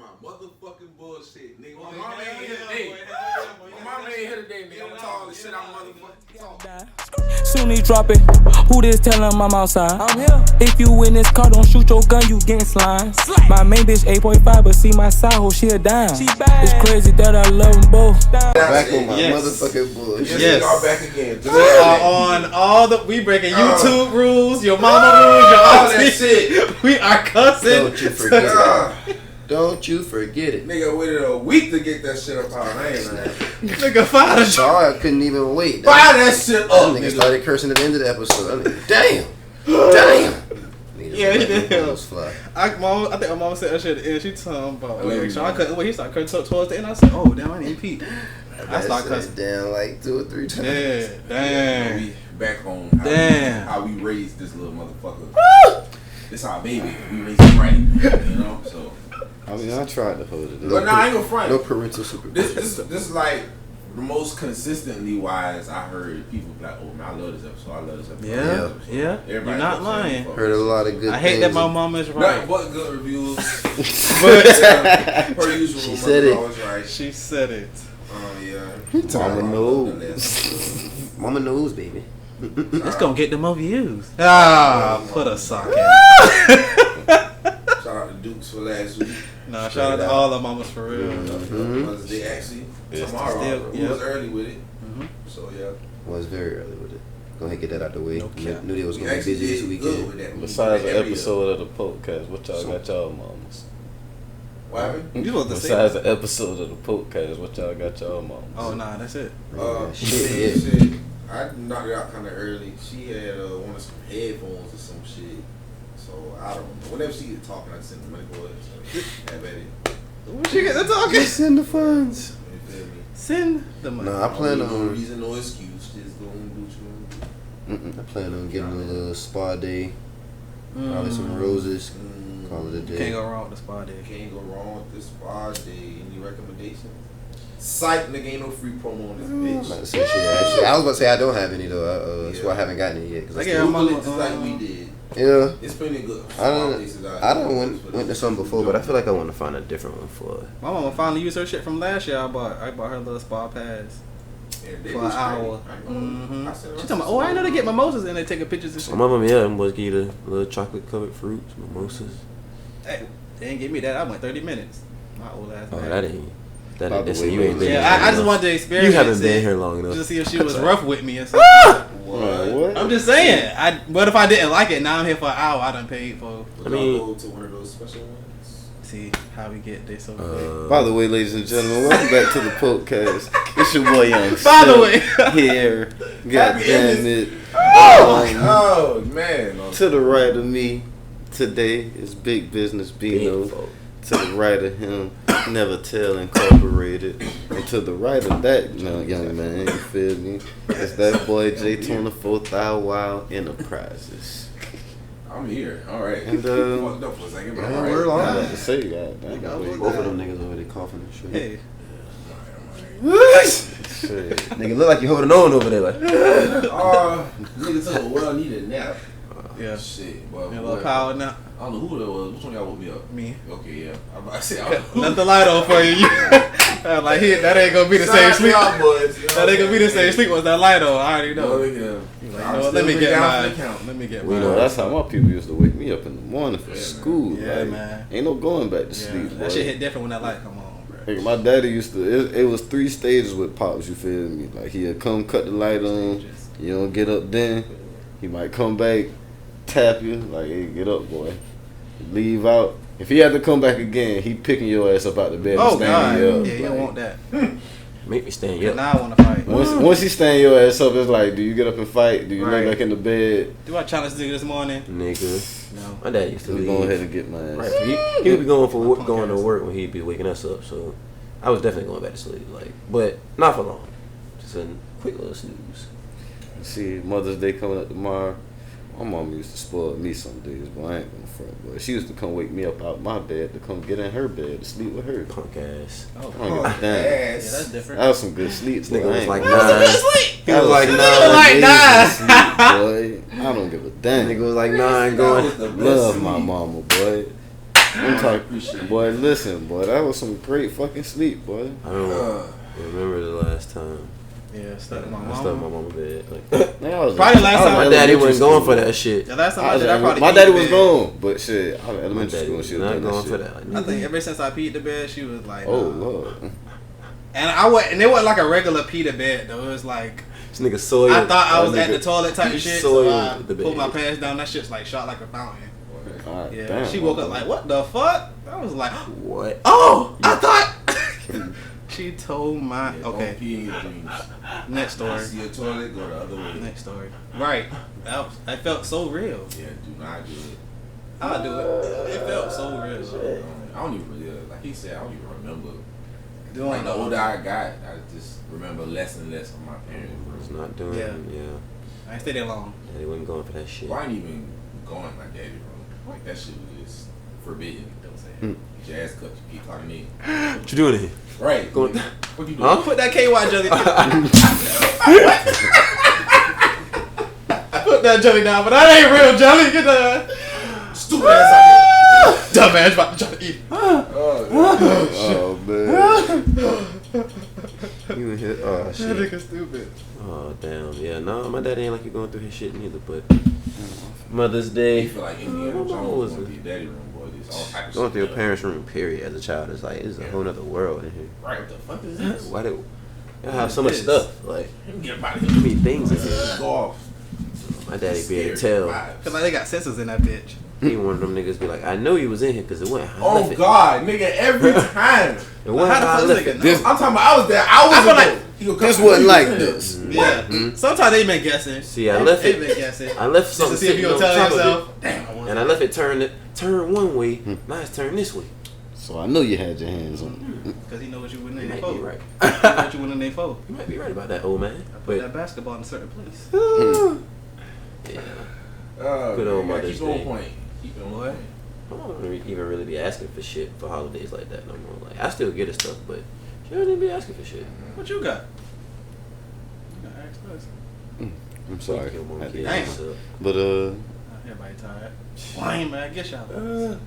my motherfucking bullshit, nigga. My mama ain't here today. My mama ain't here today, nigga. I'm talking the shit I'm motherfucking talking. Soon he drop it. Who this tell him I'm outside? I'm here. If you in this car, don't shoot your gun, you getting slime. My main bitch 8.5, but see my side hoe, she a dime. She bad. It's crazy that I love them both. Back on my motherfucking bullshit. Yes, we are back again. On all the we breaking YouTube rules, your mama rules, your all that shit. We are cussing. Don't you forget it. Don't you forget it. Nigga waited a week to get that shit up out. I ain't lying. Nigga, fire the Sorry, I couldn't even wait. Fire that shit up, nigga. Started cursing at the end of the episode. Damn. Yeah, he did. Fly. I think my mama said that shit at the end. She talking about I couldn't wait. He started cursing towards the end. I said, oh, damn, I didn't peep. I started cussing. Down like 2 or 3 times. Yeah, damn. We back on how we raised this little motherfucker. This our baby. We raised him right. You know, so. I mean, I tried to hold it. But I ain't gonna front. No parental supervision. This is like the most consistently wise I heard people be like, oh man, I love this episode. I love this episode. Yeah. You're not lying. Heard a lot of good things. I hate that my mom is right. Not but good reviews. But per usual, she said it. Always right. She said it. Yeah. Mama knows. Mama knows, baby. It's gonna get them more views. Put a sock in. Shout out to Dukes for last week. Nah, shout out to all the mamas for real. Mother's Day actually tomorrow. We was early with it. So yeah. Was very early with it. Go ahead and get that out the way. No Knew they was gonna be busy this weekend. Besides the episode of the Potecast, what y'all got y'all mamas? What happened? Besides the episode of the Potecast, what y'all got y'all mamas? Oh nah, that's it. Shit. I knocked it out kind of early. She had wanted some headphones or some shit. So I don't know. Whenever she get talking, I just send the money for it. So have at it. What you get to talking? Just send the funds. You feel me? Send the money. No, I plan on no reason, no excuse. Just go and do what you want to do. I plan on getting a little spa day. Probably some roses. Call it a day. Can't go wrong with the spa day. Can't go wrong with this spa day. Any recommendations? Psych, nigga, ain't no free promo on this bitch. Actually, I was about to say I don't have any though. That's why I haven't gotten it yet. Cause just like we did. Yeah. It's pretty good. I don't went to some before, but I feel like I want to find a different one for it. My mama finally used her shit from last year. I bought her little spa pass for an hour. She talking about, oh, I know they get mimosas and they taking pictures and shit. Some of them, them boys get the little chocolate covered fruits, mimosas. Hey, they ain't give me that. I went 30 minutes. My old ass. Oh, man. that ain't. You ain't been. Yeah, I just wanted to experience. You haven't been here long enough. Just to see if she was rough with me and stuff. What? I'm just saying. What if I didn't like it? Now I'm here for an hour. I done paid for. I mean, go to one of those special ones. See how we get this over there. By the way, ladies and gentlemen, welcome back to the Potecast. It's your boy Young. By the way, here, God damn it. Oh man. To the right of me today is Big Business Bino. To the right of him, Never Tell Incorporated. And to the right of that young man, you feel me? It's that boy J-Tona 4th Hour Wild Enterprises. I'm here. All right. And fucked up for a second, but all right. We're on. I have to say, God damn. Both of them niggas over there coughing and shit. hey. Shit. Nigga look like you holding on over there like. Nigga told the world needed a nap. Yeah. Shit. Well, a little power now. I don't know who that was. Which one y'all woke me up? Me. Okay, yeah. I'm about to say, Let the light on for you. Like, that ain't gonna be the same sleep. That ain't gonna be the same sleep once that light on. I already know. Let me get mine. You know, that's how my people used to wake me up in the morning for school. Yeah, like, man. Ain't no going back to sleep. That shit hit different when that light come on, bro. Like, my daddy used to, it was 3 stages with Pops, you feel me? Like, he'd come cut the light on, you don't get up then, he might come back, tap you, like, hey, get up, boy. Leave out. If he had to come back again, he picking your ass up out the bed and standing you up. Yeah, you don't want that. Make me stand you up. Now I want to fight. Once he stand your ass up, it's like, do you get up and fight? Do you lay back in the bed? Do I challenge nigga this morning? Nigga. No. My dad used to leave. Go ahead and get my ass. Right. He would be going to work when he'd be waking us up, so I was definitely going back to sleep. Like, but not for long. Just a quick little snooze. See, Mother's Day coming up tomorrow. My mom used to spoil me some days, but I ain't gonna front. But she used to come wake me up out my bed to come get in her bed to sleep with her. Punk ass. Oh, punk ass. Yeah, that's different. That was some good sleep. Nigga was like 9. He was like 9. Boy, I don't give a damn. Nigga was like 9 going. Love my mama, boy. I'm talking, boy. Listen, boy, that was some great fucking sleep, boy. I don't remember the last time. Yeah, stuck in my I stuck in my mama's bed. Like, probably last time my daddy wasn't going for that shit. The last time I did, I probably my daddy was gone, but shit, I was elementary school. She was not going for that. I think ever since I peed the bed, she was like, oh Lord. And it wasn't like a regular pee the bed though. It was like this nigga soiled. I thought I was at the toilet type of shit. So I the bed. pulled my pants down. That shit's like shot like a fountain. Right, Yeah, damn, she woke up like, what the fuck? I was like, what? Oh, I thought. She told my okay. Don't pee in your dreams. Next story. See a toilet, go the other way. Next story. Right. That felt so real. Yeah, do not do it. I'll do it. It felt so real. I don't even really, like he said, I don't even remember. Doing Like the older I got, I just remember less and less of my parents. Was not doing. Yeah. I ain't stay there long. Daddy wasn't going for that shit. Well, I ain't even going in my daddy room. Like that shit was just forbidden. Don't say it. Get your ass cut. You keep talking to me. What you doing here? Right. Going. What you doing? Huh? Put that KY jelly down. Put that jelly down, but that ain't real jelly. Get that Stupid ass out here. dumbass about to try to eat. Oh man. You in here? Oh That shit. nigga stupid. Oh damn. Yeah. No, my daddy ain't like you going through his shit neither. But Mother's You Day. feel like Indiana Jones going to your daddy room, boy. This all type of Going shit. through your parents' room, period, as a child, it's like, it's a whole nother world in here. Right. What the fuck is this? Why do y'all have so much stuff? Like, Get about too it. many things in here. Go off. My daddy be able to Scary tell. vibes. Feel like they got sensors in that bitch. He one of them niggas be like, I know you was in here because it went. Oh God, nigga! Every time. It went How the how I fuck left this it. nigga know? I'm talking about. I was there. I was. I feel like This wasn't like this. Yeah. Sometimes they been guessing. See, I left They it. been guessing. I left Just something to see if you sitting gonna on tell top of yourself. it, Damn. and I left it turn one way. Now it's turned this way. So I know you had your hands on it. Because he know what you went You in there might be for. right. He know what you went in there for. You might be right about that, old man. I put But that basketball in a certain place. yeah, Good old Mother's Keep on Day. point. Keep on What? point. I don't even really be asking for shit for holidays like that no more. Like I still get her stuff, but she don't even be asking for shit. What you got? You got ask us. I'm sorry. Kill one Had to- kid, Damn. so. But Everybody tired. Lame, man. Get y'all.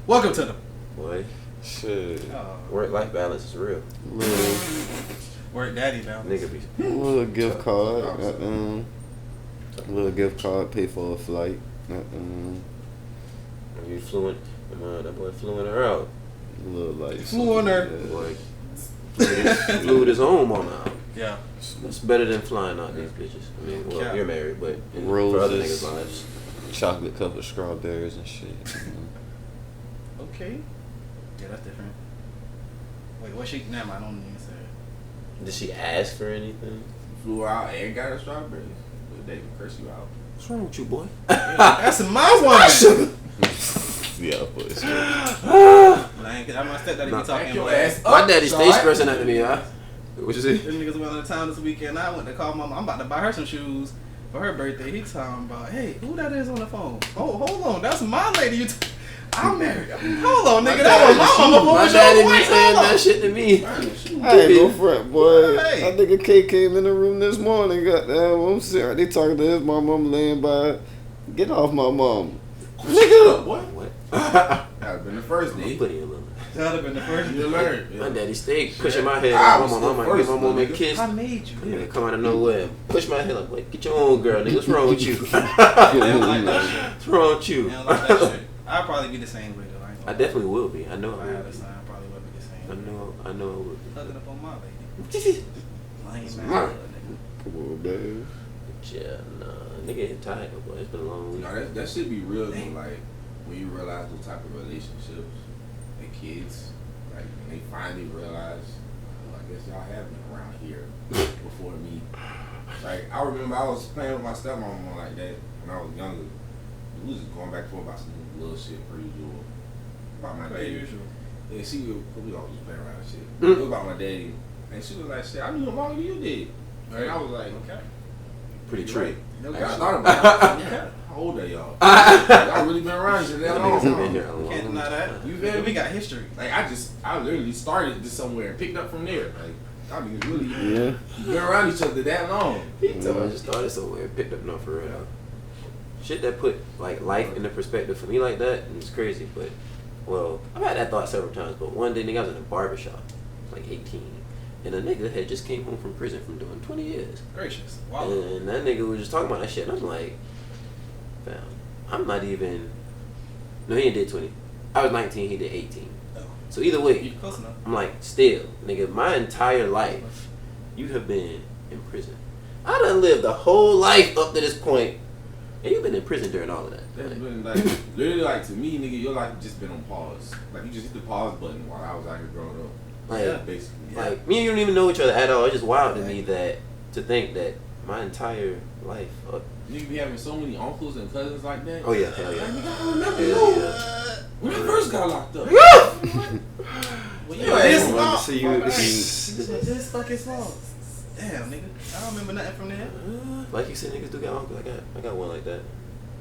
Welcome to the. Boy, shit. work-life balance is real. Work daddy now. Nigga be Little gift card. Little gift card. Pay for a flight. you fluent. That boy fluent her out. Little like. Flew on her. Boy, flew with his own mama out. Yeah. That's better than flying out these bitches. I mean, well, Yeah. you're married, but for Roses. other niggas' lives. Chocolate covered strawberries and shit. Okay. Yeah, that's different. Wait, what she? Never mind, I don't even say it. Did she ask for anything? Flew out and got her strawberries. But they can curse you out. What's wrong with you, boy? That's my woman. Yeah, but My stepdaddy Nah, be talking your black. ass up, My daddy stays son. stressing out to me, huh? What you say? Them niggas went out of town this weekend. I went to call mama. I'm about to buy her some shoes for her birthday. He talking about, hey, who that is on the phone? Oh, hold on, that's my lady. I'm married. Hold on, nigga. That was my mama. My daddy be saying that shit to me. I ain't no front, boy. Hey. That nigga K came in the room this morning. Goddamn, I'm sitting. They talking to his mom. I'm laying by. Get off my mom, nigga. What? That'd been the first day. Put it a little. That would have been the first. You learned. My daddy stayed pushing my head. I My was mama, the I might give my first, mom a nigga. kiss. I made you. Yeah, come out of nowhere. Push my head like, wait, get your own girl, nigga. What's wrong with you? They don't like that shit. What's wrong with you? They don't like that shit. I'd probably be the same way though. I ain't I gonna definitely will be. I know If I I will had a be. son, I probably would be the same. I know I would be. Hugging up on my lady. Lame man. Come on, man. Yeah, nah. Nigga hit tired, boy. It's been a long week. No, that should be real though. Like when you realize those type of relationships and kids, like when they finally realize, well, I guess y'all have been around here before me. Like I remember I was playing with my stepmom like that when I was younger. We was just going back and forth about some little shit per usual. About my daddy. Yeah, we always just playing around and shit. It was about my daddy. And she was like, shit, I knew him longer than you did. And I was like, okay. Pretty You're true. right. No Like, I question. thought about it. Okay. How old are y'all? Y'all really been around here that Y'all long. niggas have been here a long Can't deny that. You feel me? We got history. Like I literally started this somewhere and picked up from there. Like y'all niggas really Yeah. been around each other that long. He told me I just started somewhere and picked up enough for real. Shit that put like life into perspective for me like that is crazy, but well, I've had that thought several times, but one day, nigga, I was in a barbershop, like 18, and a nigga had just came home from prison from doing 20 years. Gracious. Wow. And that nigga was just talking about that shit, and I'm like, fam, I'm not even, no, he did 20. I was 19, he did 18. Oh. So either way, You close enough. I'm like, still, nigga, my entire life, you have been in prison. I done lived the whole life up to this point, and you've been in prison during all of that. That's Like, been like, literally, like, to me, nigga, your life just been on pause. Like, you just hit the pause button while I was out here growing up. like, Yeah. Basically. like, me and you don't even know each other at all. It's just wild to me that, to think that my entire life, Nigga be having so many uncles and cousins like that. oh yeah, hell Like, yeah. nigga, I remember Hell you. yeah. When I first got locked up. Well, You you ain't this gonna small. see you- This fucking small. Damn, nigga. I don't remember nothing from there. Like you said, niggas do got uncles. I got one like that.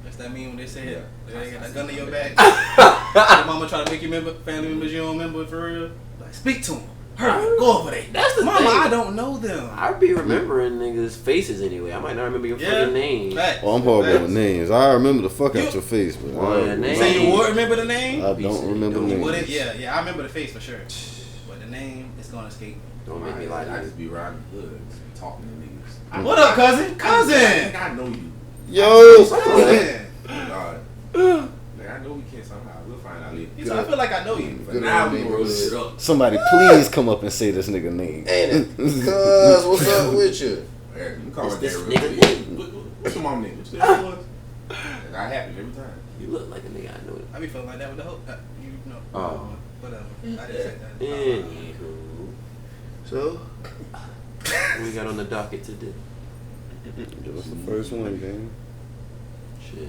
That's that mean when they say Yeah. they got a gun in your back. Your mama try to make you remember family members you don't remember for real. Like, speak to them. Hurry, go over there. That's the Mama, thing. I don't know them. I be remembering niggas' faces anyway. I might not remember your fucking name. Facts. Oh, I'm horrible Facts. with names. I remember the fuck out You- your face, but Well, I your don't name- Say you would remember the name? I don't remember You You names. wouldn't? Yeah, I remember the face for sure. But the name is gonna escape. Don't make me lie I to you. just be riding the hood and just talking to niggas. What up, cousin? Cousin! I know you. Yo! Cousin! God. Like, I know we can't somehow. We'll find out later. You said, I feel like I know you. But now we roll this shit up. Somebody please come up and say this nigga name. Ain't it? Cuz, what's up with you? Eric, you call It's it this that nigga real name. quick. What's your mom name? What's your name was? And that happens every time. You look like a nigga I know. I be feeling like that with the whole, you know. Oh. Whatever. I didn't say that. Anywho. So, what we got on the docket today? What's the first one, gang? Shit.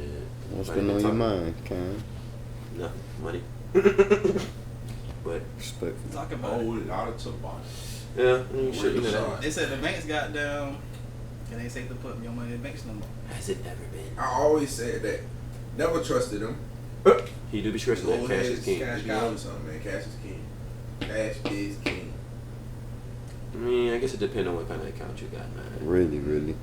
What's Might been be on your talk- mind, Cam? Nothing. Money. But, Respectful. Talk about it. Oh, a lot of took about it. yeah, shit, you know that. They said the banks got down and they safe to put your money in the banks no more. Has it ever been? I always said that. Never trusted him. He do be stressing that Go cash ahead, is king. Cash cow or something, man. Cash is king. Cash is king. I mean, I guess it depends on what kind of account you got, man. Really, really.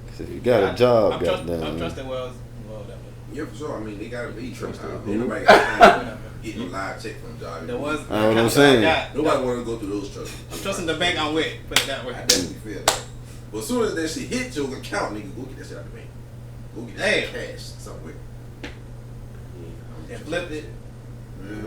'Cause if you got a job, I'm goddamn. trusting well, whatever. Yeah, for sure. I mean, they gotta be Trust trusted. them. Ain't nobody got Whatever. getting a live check from a job. The ones I know what I'm accounts that I saying. got, Nobody want to go through those trusts. I'm trusting the bank I'm with. Put it that way. I definitely feel that. But as soon as that shit hit your account, nigga, go get that shit out the bank. Go get that Hey. cash somewhere. And flipped it.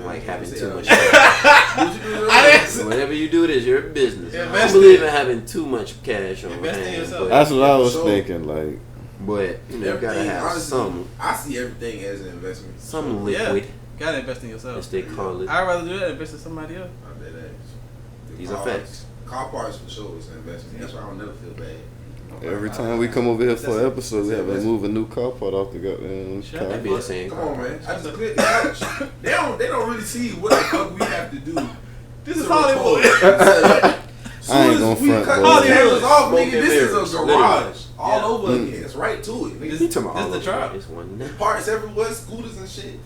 Like having Say too that. much. What you do? I didn't. Whatever you do, it is your business. I Invest don't believe in- in having too much cash on Invest in hand, yourself. That's what I was So- thinking, like, but you know, you gotta Everything, have honestly, some I see everything as an investment. liquid, Yeah. Gotta invest in as yourself. they call it. I'd rather do that than invest in somebody else. I bet that. The These are cars- facts. Car parts for sure is an investment. That's why I'll never feel bad. every time we come over here for an episode, we have to move a new car part off the goddamn Sure. car. That'd be the same. Come on, man. I just cleared the couch. They don't really see what the fuck we have to do. This is to Hollywood. record. I ain't gonna we front, cut boy. the cameras off, Smoke nigga. and This is mirrors, a literally. garage all Yeah. over again. It's right to it. Nigga. He talking about This all the of trap. it. It's one now. Parts everywhere, scooters and shit.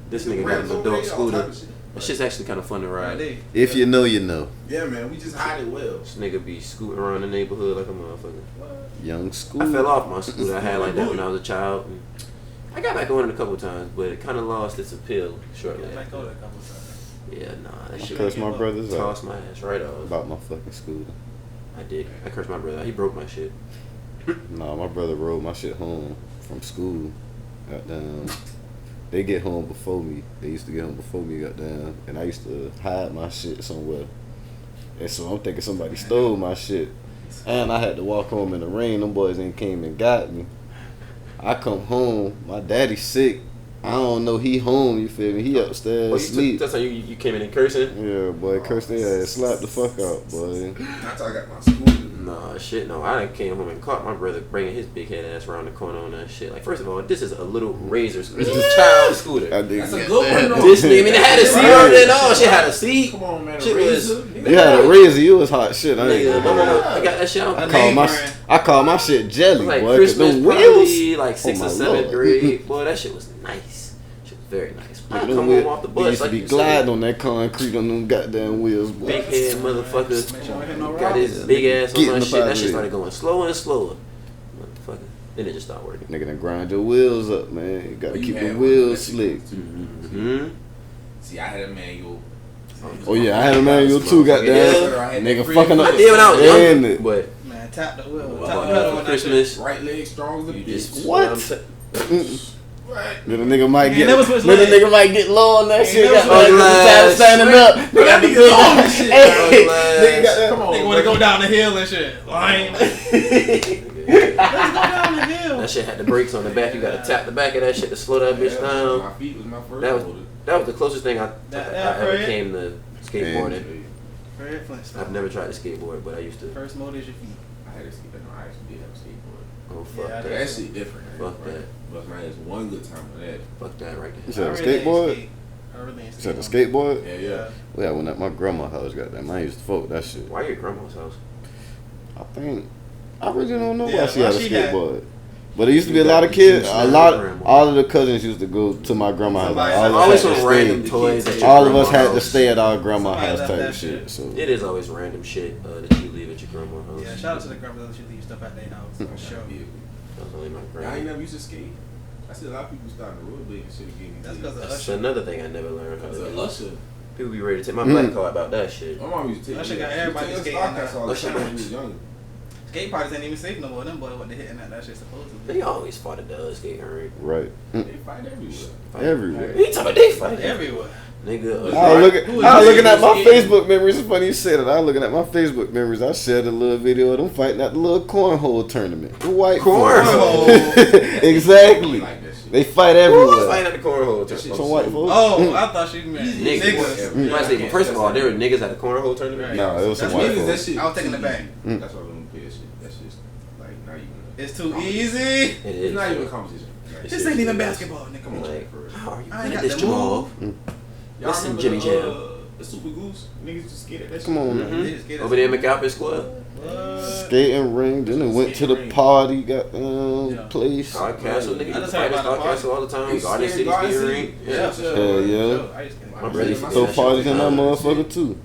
This nigga got Ramps an over adult there, all scooter. type of shit. That shit's actually kind of fun to Right ride. there. If you know, you know. Yeah, man. We just hide it well. This nigga be scooting around the neighborhood like a motherfucker. Young school. I fell off my scooter. I had like that when I was a child. And I got back on it a couple times, but it kind of lost its appeal shortly. Let after. go a couple times. Yeah, nah, that I shit cursed my brothers out tossed my ass right off. about my fucking scooter. I did. I cursed my brother out. He broke my shit. Nah, my brother rode my shit home from school. Goddamn. They get home before me. They used to get home before me, goddamn. And I used to hide my shit somewhere. And so I'm thinking somebody stole my shit. And I had to walk home in the rain. Them boys ain't came and got me. I come home. My daddy sick. I don't know he home, you feel me? He upstairs Oh, sleep. that's how you came in and cursing? Yeah, boy, cursed their ass, slapped the fuck out, boy. That's how I got my scooter. Nah, shit, no. I done came home and caught my brother bringing his big head ass around the corner on that shit. Like, first of all, this is a little razor scooter. This is a child scooter. I did. That's a good one, though. This nigga, I mean, it had a seat on it and all. Shit had a seat. Come on, man. Shit a was- razor. You had a razor, you was hot shit. I ain't Nigga, gonna lie. I got that shit on. I call my shit jelly, Like boy. 'Cause Christmas, them probably wheels. like 6th Oh, or my 7th Lord. grade. Boy, that shit was nice. Shit was very nice. I Nigga, come them home wheels, off the they bus used to like be you gliding said. on that concrete on them goddamn wheels, boy. Big head motherfucker. Make sure I hit no Got his rocks. big ass on Getting my up shit. out That of shit there. started going slower and slower. Motherfucker. Then it just stopped working. Nigga done grind your wheels up, man. You gotta You keep had the one. wheels That's slick. Mm-hmm. See, I had a manual. Oh yeah, I had a manual too. Goddamn, nigga fucking up. I did when I was and young, but Man, tap the wheel. Well, Tap the for pedal on that shit. Christmas, Right leg strong as a you bitch. just What? Right. Then the nigga might He get, never switched then the legs. nigga might get low on that He shit. never Got switched the legs. time standing up. Nigga got the Nigga long big as shit. Hey, Legs. nigga got that. Come on, Nigga wanna go down the hill and shit. Lame. Let's go down the hill. that shit had the brakes on the back. You gotta tap the back of that shit to slow that bitch down. My feet was my first That was motor. that was the closest thing I That ever Fred? came to skateboarding. Fred Flintstone. I've never tried to skateboard, but I used to. First motor is your feet. I had a skateboard. No, I actually did have a skateboard. Oh fuck Yeah, I that! That shit different. Man. Fuck that. But man, it's one good time for that. Fuck that right You there. said a I really ain't skateboard? skate. I really ain't You said a skate. skateboard? Yeah. Yeah, when at my grandma's house, goddamn, I used to fuck that shit. Why your grandma's house? I think I really don't know why Yeah, she why had a she had- skateboard. But it used to be a You lot got of kids. you A should lot. have grandma. All of the cousins used to go to my grandma's house. Somebody- All of us Always had to some random stay. toys. At your All of us grandma's had to house. stay at our grandma's Somebody house left type that shit. shit. So It is always random shit that you leave at your grandma's house. Yeah, shout out to the grandmothers who leave stuff at their house. For sure. That's only my I ain't grandma. never used to skate. I see a lot of people starting to rollerblade and shit again. That's because of That's Usher. another thing I never learned how to Because do. of Usher. People be ready to take my black card about that shit. My mom used to take Usher me got to- everybody she took us skating Starcast now. all the Usher time when we Max. was younger. Skate parties ain't even safe no more. Them boys what they hitting at that shit supposedly. They always fought at the skate ring. right, They fight everywhere. everywhere. He talking about they fight Everywhere. Nigga. I was looking, Who is I was this? looking at my Who's Facebook memories. It's funny you said it. I was looking at my Facebook memories. I shared a little video of them fighting at the little cornhole tournament. The white Cornhole? folks. Exactly. Like that shit. They fight Who was everywhere. fighting at the cornhole? That shit Some white folks. Oh, I thought she meant Niggas. niggas. You might say, but first of all, there were niggas at the cornhole tournament. Right. No, it was some That's white Niggas, that folks. shit I was taking too it back. easy. That's why we don't play that shit. That's just like not even. It's too easy. It It's is. not even a competition. Like, This This is ain't even serious. basketball, nigga. Come on, Like, for real. how are you I good ain't at got this the job? Y'all Listen, remember Jimmy the, Jam. The Super Goose? Niggas just skate at that shit. Come on, Mhm. man. They just get Over there in McAlpin Square. Skating ring. Then they went to the party. Got Yeah. place. Hard Castle, nigga. I You just fight heard at about the Hard Castle all the time. They Garden scared City Garden Ski City. Ring. Yeah. Yeah. Hell yeah. My brother used to Throw do that parties shit in all that the time. motherfucker too.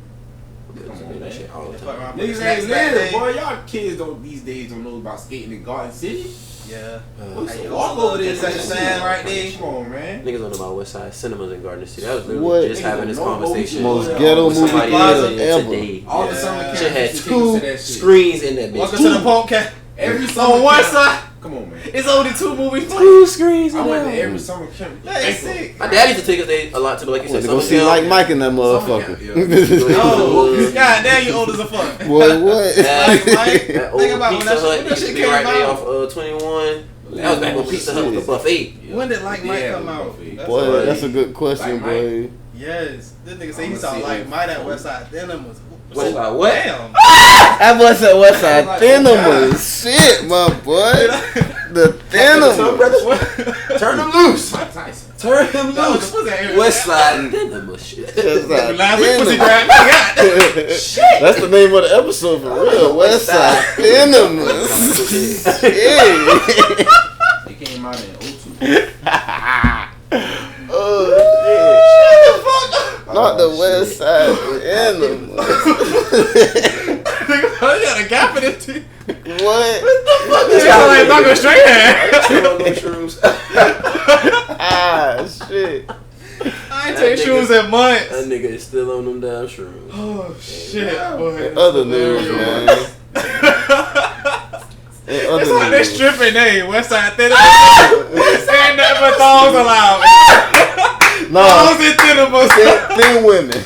Used to do that shit all the time. Niggas ain't live, boy. Y'all kids don't these days don't know about skating in Garden City. Yeah. Hey, you walk also over there, concession stand right there. Come on, man. Niggas don't know about Westside Cinemas in Garden City. I was What? literally just Niggas having this don't know conversation. Most Yeah. ghetto with movie somebody plaza theater earlier ever. today. All the Yeah. summer Shit camps had used to take us two to that shit. screens in that bitch. Welcome to the Potecast. Every summer On one camp. side, Come on, man. it's only two movies. Two screens I in went to there. every summer camp. That is sick. My dad used to take us there a lot to, like you Went said, to go summer see camp. like Mike and that Summer motherfucker. camp, Oh, god damn, you old as a fuck. Boy, what? That, Like, that old think about when Pizza that Hut shit used to came be right there out. off 21. That was back when Pizza Hut was a buffet. When did Like Mike Yeah, come out? buffet. That's Boy, right. that's a good question, Like boy. Yes. This nigga say he I'ma saw see Like it. Mike at Westside Thinemas. Westside what? Damn. That was at Westside Like, Thinemas. Shit, my boy. The Thinemas. Turn them loose. Mike Tyson. Turn them That was loose. the area. Westside Cinemas shit. Westside Last week pussy Thinemas. grab. God. That's the name of the episode for real. Westside Thinemas. Yeah. It came out in 02. Oh, shit. Not the Westside Thinemas. You got a gap in it too. What? It's kind of like Malcolm Straight hair. Still on them shrooms. Ah, shit. I ain't take shoes in months. That nigga is still on them damn shrooms. Oh shit, boy. Other news, man. In other It's like they news. stripping, they Westside Thinemas. Ain't nothing but thongs allowed. No, Thongs and Thinemas. thin women.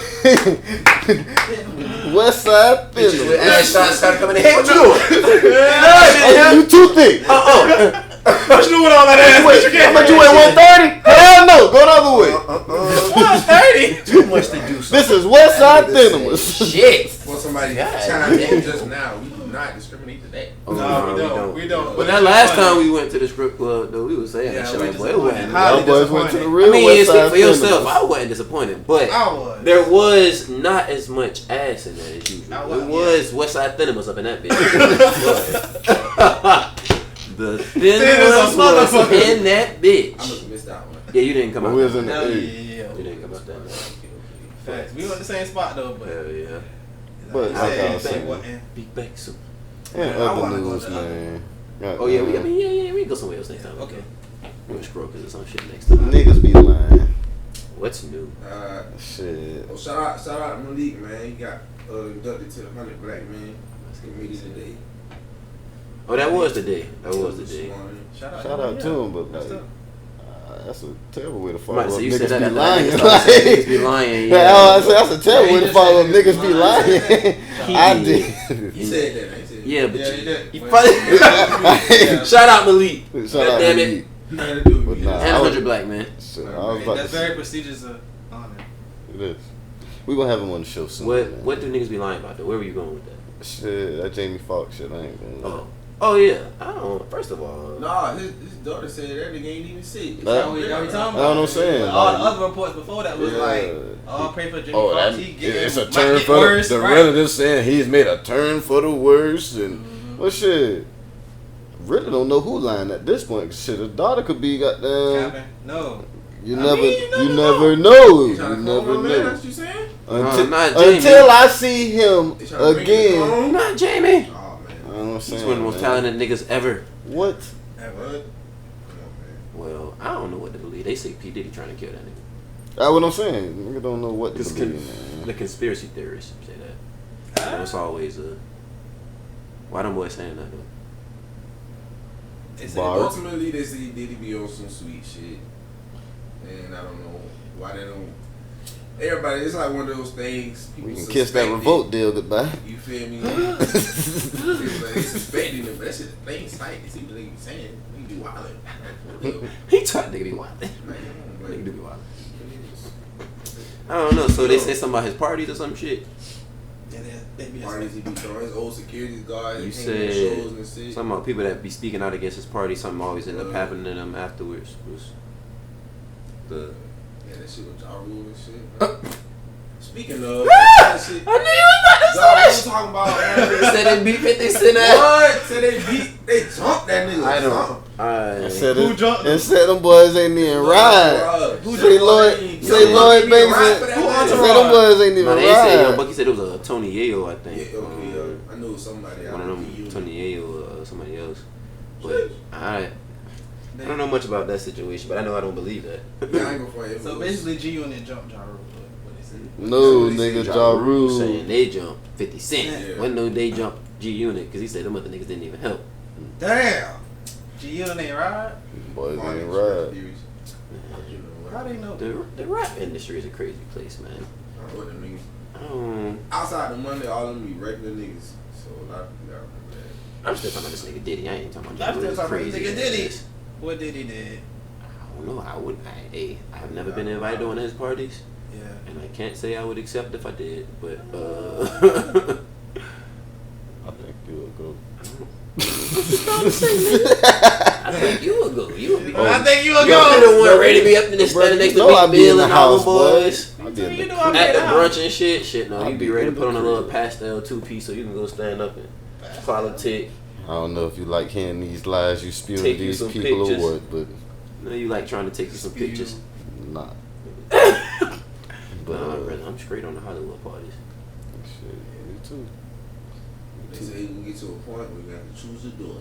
Westside Bitches with Thinemas. ass shots started coming in. Hey, what you doing? Oh, you too thick. What you doing with all that ass? Wait, What you how get? much you weigh? 130? Hell no, go the other way. 130. Too much to do. This is Westside Thinemas. Shit. Well, somebody God. chimed in just now. We do not discriminate today. Oh, No, we don't. But that last time we went to the strip club, though, we was saying that shit we like, boy, it wasn't. disappointed. Y'all boys went to the disappointed. real I mean, speak Westside for yourself. Thinemas. I wasn't disappointed, but I was. there was not as much ass in there as usual. I was, It was Westside Thinemas up in that bitch. The Thinemas was motherfucker. in that I bitch. must have missed that one. Yeah, you didn't come out. We was that in the Hell A. yeah. You didn't come out that night. Facts. We were in the same spot though, but Hell yeah. But like I was they saying, wasn't. Big back soup. in I other wanna go news, to man. Oh yeah, we can go somewhere else next time. Okay. We can scroll because it's some shit next time. Niggas be lying. What's new? Shit. Oh, shout out Malik, man. He got inducted to the 100 Black Man. Comedian today. Oh, that was the day. That was the day. Shout out to him, but like, that's a terrible way to follow up. You Niggas said that be lying. Niggas be lying. Yeah. I said that's a terrible way to follow up. Niggas be lying. I did. He said that. He said Yeah, but Yeah, he did. you probably shout out Malik. Shout out damn Malik. nothing to do with But me. nah, And 100 Black Man. Shit, I was about That's to very say. prestigious honor. It is. We gonna have him on the show soon. What do niggas be lying about though? Where were you going with that? Shit, that Jamie Foxx shit, I ain't gonna lie. Oh yeah. I don't. First of all, Nah, his daughter said that nigga ain't even sick. That- What we talking That's about? what I'm saying. But all like, the other reports before that was like, oh, pray for Jimmy Foxx. He it's a might turn get for worse, the right? relatives saying he's made a turn for the worse and well shit. Really don't know who lying at this point. Shit, his daughter could be goddamn. Captain, no. You I never, mean, you never know. You trying You to never call my man? know. That's what you saying? not Jamie. Until I see him They trying to bring you again. home? not Jamie. Oh man. I don't know. He's one of the most talented niggas ever. What? What? Come on, man. Well, I don't know what to believe. They say P Diddy trying to kill that nigga. That's what I'm saying. Nigga don't know what to This believe, man. the conspiracy theorists say that. You know, it's always a. Why them boys saying that though? They say Bar. ultimately they say Diddy be on some sweet shit, and I don't know why they don't. Everybody, it's like one of those things. People We can kiss that suspect it. revolt deal goodbye. You feel me? They suspecting it, but that shit plain sight. They see what they be saying. They be wildin'. He tried to be wild. Man, Nigga do be wild. I don't know. So they say something about his parties or some shit. Yeah, they be Parties he be throwing, his old security guard, You hanging in said shows and shit. something about people that be speaking out against his party. Something always end up happening to them afterwards. Was the Yeah, that shit with Ja Rule and shit. Speaking of that shit, I knew you was Ja Rule talking about They said they beat 50 Cent ass. what? Said they jumped that nigga. I don't. Something. And I said, Who jumped and said them boys ain't even ride. Who Say Lloyd, say Lloyd Banks. Say them boys ain't even no, they said Young ride. Bucky said it was a Tony Yayo, I think. Yeah, okay, I knew somebody. One of them, Tony Yayo or somebody else. But I don't know much about that situation, but I know I don't believe that. Yeah, I ain't gonna fight it. So basically, G Unit jumped Ja Rule. What they said. No, They nigga, said Ja Saying Rule. they jumped 50 Cent. Yeah. Wasn't no they jumped G Unit because he said them other niggas didn't even help. Damn. G Unit ain't ride. Boys Funny ain't conspiracy ride. theories. You know, How they know? The rap industry is a crazy place, man. I don't know what them niggas. I don't. Outside the money, all them be regular niggas. So a lot of people got that. I'm still talking about this nigga Diddy. I ain't talking about I'm still this talking about crazy nigga Diddy. ass. What did he did? I don't know. I've never been invited to one of his parties, Yeah. and I can't say I would accept if I did. But I think you'll go. I think you would go. You would be. I think you will You'll be go. the one ready to be up in this standing next to No, I'll Big be in Bill the and all house, them boy. boys. I'll be in You the know I'm At the in the brunch and shit. No, I'll you be be ready to in put on the a little crib. pastel 2-piece so you can go stand up and politic. I don't know if you like hearing these lies you spew to Take you these some people pictures. or what, but You know, you like trying to take you some pictures. nah. But But brother, I'm straight on the Hollywood parties. shit, me too. They say we get to a point where we got to choose the door.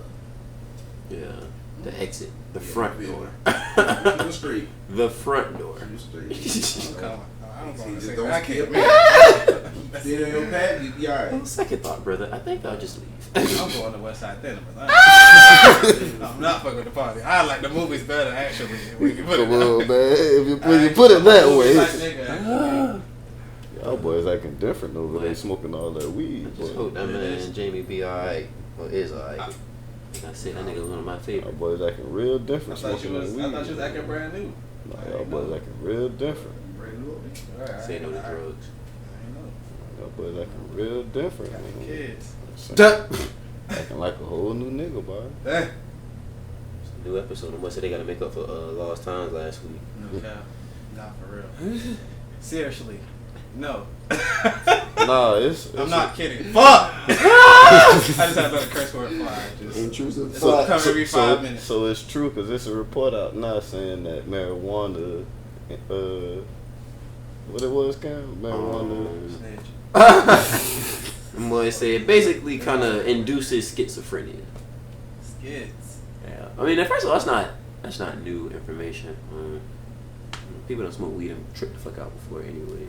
Yeah, the exit, the Yeah, front yeah. door, Keep it straight. the front door. Keep it straight. Come on. I don't See, want to just say don't that. I skip can't. Stay on your path, you be alright. On second thought, brother, I think I'll just leave. I'm going to Westside Thinemas. I'm not fucking with the party. I like the movies better, actually. We can put it Come on, that man. way. If you put it that way, Like, nigga, y'all boys acting different over there, smoking all that weed. I just Boy. hope that man Jamie be alright, or is alright. Like I said, that nigga was one of my Y'all favorites. boys acting real I different thought you smoking was. that weed. I thought you was acting brand new. Nah, y'all boys acting real different. Brand new. Alright, Say no to alright. drugs. I know. Y'all boys acting real different, Got man. kids. Acting like a whole new nigga, boy. Eh. It's a new episode. They said they gotta make up for lost times last week. No cap. Not for real. Seriously. No. Nah, it's I'm not kidding. Fuck! I just had another curse word fly. Just, intrusive. It's gonna come every 5 minutes. So it's true because there's a report out now saying that marijuana, what it was, Cam? Marijuana. Snitch. Them boys say it basically kind of induces schizophrenia. Skids. Yeah, I mean, first of all, that's not new information. people don't smoke weed and trip the fuck out before anyway.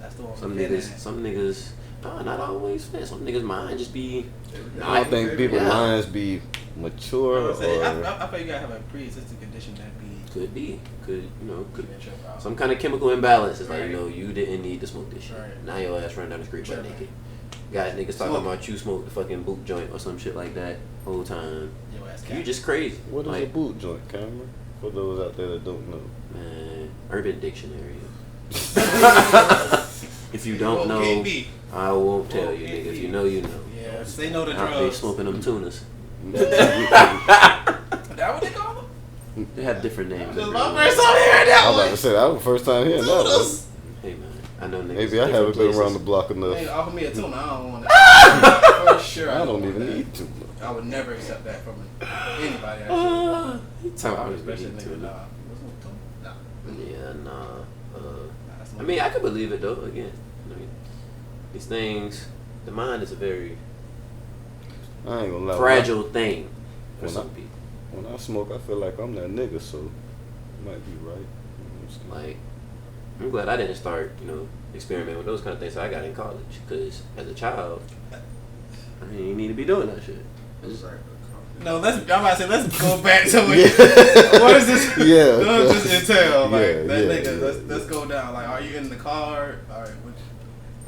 That's the one. Some niggas, not always. Some niggas mind just be. I don't think people's minds be mature. I feel you gotta have a pre-existing condition that be. Could be, some kind of chemical imbalance. It's like, you didn't need to smoke this shit. Right. Now your ass run down the street butt naked. Guys, niggas talking about you smoked the fucking boot joint or some shit like that whole time. You just crazy. What is a boot joint, Cameron? For those out there that don't know. Man, Urban Dictionary. If you don't know, I won't tell you, nigga. If you know, you know. Yeah, they know the Out there drugs. smoking them tunas. That what they call them? They have different names. My first time hearing that I was one. about to say, that was the first time hearing that one. Hey man, I know niggas. Maybe I haven't been around the block enough. Hey, offer me a tuna. I don't want it. For sure. I don't even need to. I would never accept that from anybody. Especially a nigga. Nah. Yeah, nah. I mean, I could believe it though. Again, these things. The mind is a very I ain't gonna lie. fragile thing for some people. When I smoke, I feel like I'm that nigga, so you might be right. Like, I'm glad I didn't start, experimenting with those kind of things. So I got in college because as a child, I didn't need to be doing that shit. No, let's go back to it. Yeah. What is this? Yeah. What does this entail? Like, Yeah, that yeah, nigga, yeah. let's go down. Like, are you in the car? All right,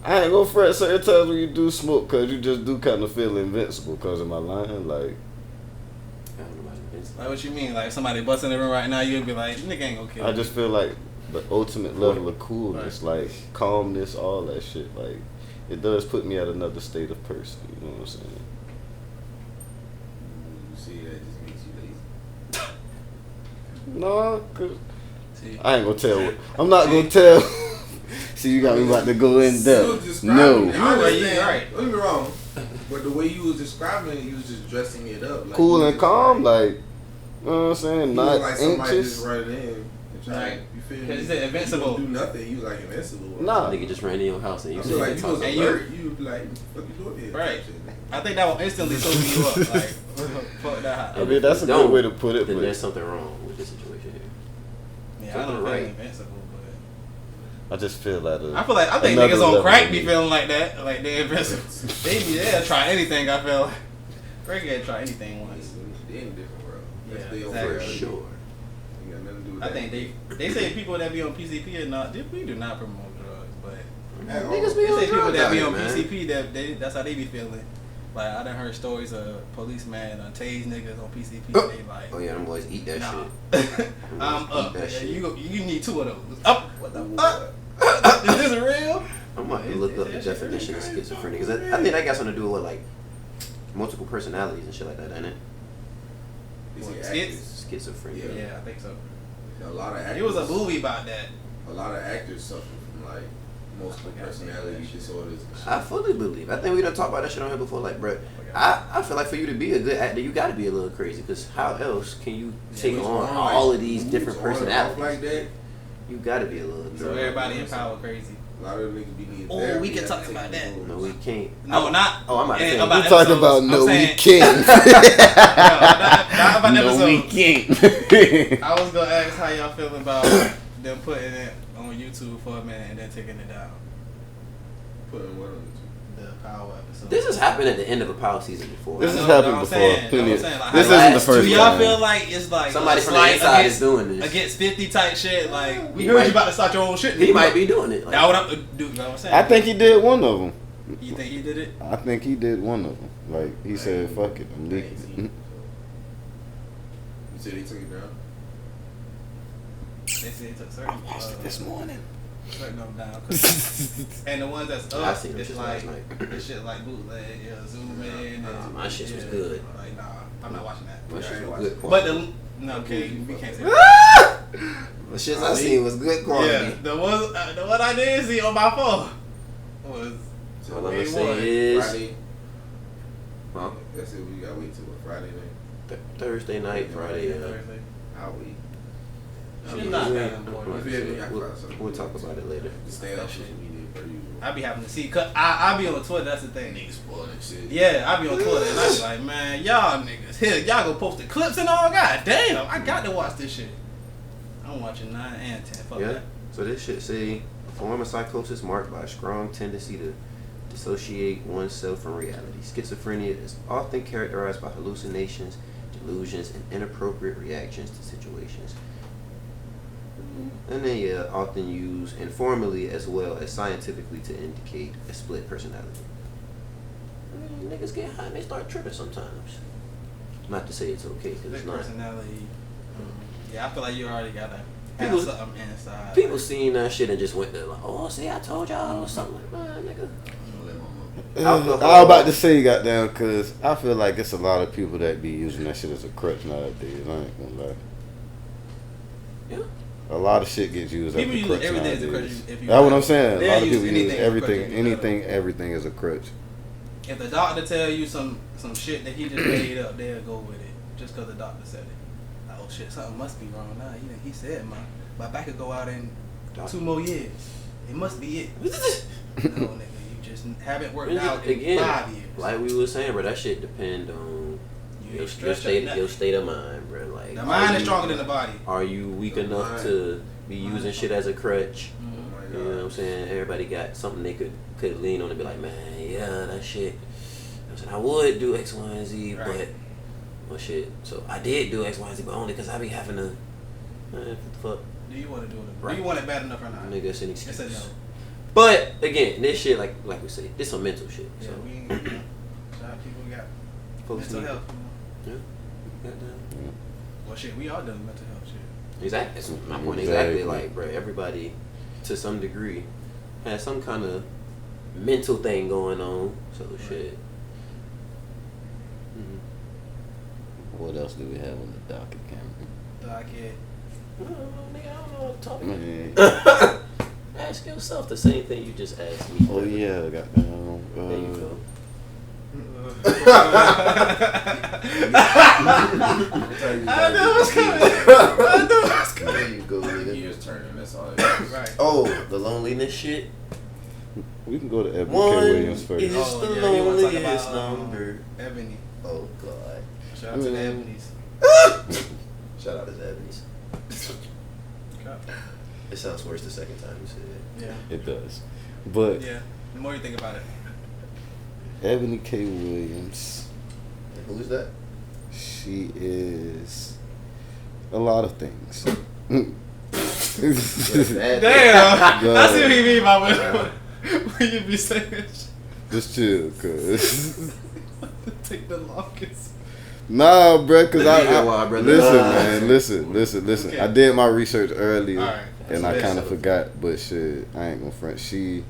I ain't gonna fret certain times when you do smoke, cause you just do kind of feel invincible. Cause of my line, like. Like, what you mean? Like, somebody busting in the room right now, you'd be like, nigga ain't gonna kill I me. just feel like the ultimate level of coolness, like calmness, all that shit. Like, it does put me at another state of person. You know what I'm saying? You see, that just makes you lazy. No, cause See? I ain't gonna tell. I'm not gonna tell. See, you got me about to go in depth. No. I understand. Right. Don't get me wrong. But the way you was describing it, you was just dressing it up. Like, Cool and calm, like, you know what I'm saying? you Not was like somebody anxious. just running in and trying, Right. you feel me? Because he said invincible. You don't do nothing. You was like invincible. Nah. Nigga just ran in your house and you I feel like you was talking. alert. You was like, what you doing here? Right. I think that will instantly sober you up. Like, fuck that. I mean, that's a good way to put it. Then But there's something wrong with this situation here. Yeah, I don't feel invincible, I just feel that. I think another niggas on level crack of be me. feeling like that. Like, they're invincible. They'll try anything, I feel like. Craig had try anything once. They in a different world. Yeah, That's their own exactly. world. For sure. Ain't got nothing to do with I that. think they say people that be on PCP are not. We do not promote drugs, but Niggas be they on say people drugs that out be here, on man. PCP that's how they be feeling. Like, I done heard stories of policemen tase niggas on PCP. They like, Oh yeah, them boys eat that nah. shit. I'm Eat up. that Yeah, shit. you need two of those. Up. What the fuck? Is this real? I'm about to look up the definition of schizophrenia because I think that got something to do with like multiple personalities and shit like that, ain't it? Is What, it skits? actors? Schizophrenia. Yeah, I think so. A lot of actors. It was a movie about that. A lot of actors suffer from like multiple personality disorders. And shit. I fully believe. I think we done talked about that shit on here before. Like, bro, I feel like for you to be a good actor, you got to be a little crazy. Because how else can you take What's on wrong? all of these Who's different on and off personalities? like that. You got to be a little. So drunk. everybody in power crazy. A lot of them niggas be needing Oh, therapy. we can They talk have to about take that. them No, over. we can't. No, not. Oh, I'm about to say. about We talking episodes. about I'm no, we saying- can't. not about No, we episodes. can't. I was gonna ask how y'all feel about them putting it on YouTube for a minute and then taking it down. Putting what on the The power episode. This has happened at the end of a power season before. This I has know, happened what I'm before. saying. Plenty of- Like, This how- isn't the first Do y'all time. feel like it's like Somebody a from the slight inside against, is doing this. against 50 type shit? Like, we He heard might- you about to start your own shit. He might be doing it. Like, That what I'm do. You know what I'm saying? I think he did one of them. You think he did it? I think he did one of them. Like he said, "Fuck it, I'm leaking." You said he took it down? They said he took certain. This morning. Certain them down. And the ones that's I up, seen them it's shits like last night. this shit like bootleg, zoom in. And, my shit was good. Like, nah, I'm not watching that. My shit ain't was watching good it. But quality. the okay, we can't say that. The shits I seen was good quality. Yeah, the one I did see on my phone was So All I'm Day gonna say one. is Friday. Huh? That's it. We gotta wait till what, Friday night. Thursday night, Friday. Thursday. I'll wait. She's not that important. You feel me? I We'll, find something. we'll talk about it later. Stay off social media per usual. I be having to see, cause I be on Twitter. That's the thing. Niggas spoiling shit. Yeah, I be on Twitter and I be like, man, y'all niggas, here, y'all go post the clips and all. God damn, I got to watch this shit. I I'm watching 9 and 10. Fuck Yeah. that. So this shit say a form of psychosis marked by a strong tendency to dissociate oneself from reality. Schizophrenia is often characterized by hallucinations, delusions, and inappropriate reactions to situations. And then often used informally as well as scientifically to indicate a split personality. I mean, niggas get high and they start tripping sometimes. Not to say it's okay, because it's Split not. personality. Yeah, I feel like you already gotta have People- something inside. People seen that shit and just went there like, oh, see, I told y'all, or something like that, nigga. I was about to say, goddamn, because I feel like it's a lot of people that be using that shit as a crutch nowadays. I ain't gonna lie. Yeah. A lot of shit gets used as People a use crutch everything as a nowadays. crutch if you That's what want. I'm saying. A They'll lot of use people use anything as a crutch everything, if you anything, gotta. everything as a crutch. If the doctor tell you some shit that he just made up, they'll go with it just because the doctor said it. Like, oh shit, something must be wrong now. He said my back could go out in 2 more years. It must be it. No, nigga, you just haven't worked out in 5 years. Like we were saying, bro, that shit depend on your state of mind, bro. Like The mind is stronger than the body. Are you weak enough to be using shit as a crutch? You know what I'm saying? Everybody got something they could lean on and be like, man, yeah, that shit. I'm saying I would do X, Y, and Z, Right. but well, shit. So I did do X, Y, and Z, but only because I be having to. What the fuck, Do you want to do it? Right. Do you want it bad enough or not? nigga? It's an excuse. It's a no. But again, this shit, like we say, this some mental shit. Yeah, So we ain't, you know, shout out people who got folks mental need- health. Yeah. Goddamn. Well, shit, we all done mental health shit. Exactly. That's my point. Exactly. Exactly. Like, bro, everybody, to some degree, has some kind of mental thing going on. So shit. What else do we have on the docket, Cameron? Docket. I don't know, nigga. I don't know what to talk Man. about. Ask yourself the same thing you just asked me. Oh yeah, goddamn. There you go. I knew it was coming. I knew it was coming. There you go, nigga. Years turning, that's all it is. Right. Oh, the loneliness shit. We can go to Eboni K. One Williams first. is Oh, the yeah, you wanna talk loneliest about, number. Ebony. Oh God. Shout out to the Ebonies. Shout out to the Ebonies. It sounds worse the second time you said it. Yeah. It does. But Yeah. The more you think about it. Eboni K. Williams, And who's that? she is a lot of things. Damn. I see what you mean by when you be saying shit. Just chill, cuz. Take the longest. Nah, bruh, cause I Why, brother? listen, Nah. man, listen. Okay. I did my research earlier, Alright. and I kind of forgot, but shit, I ain't gonna front. She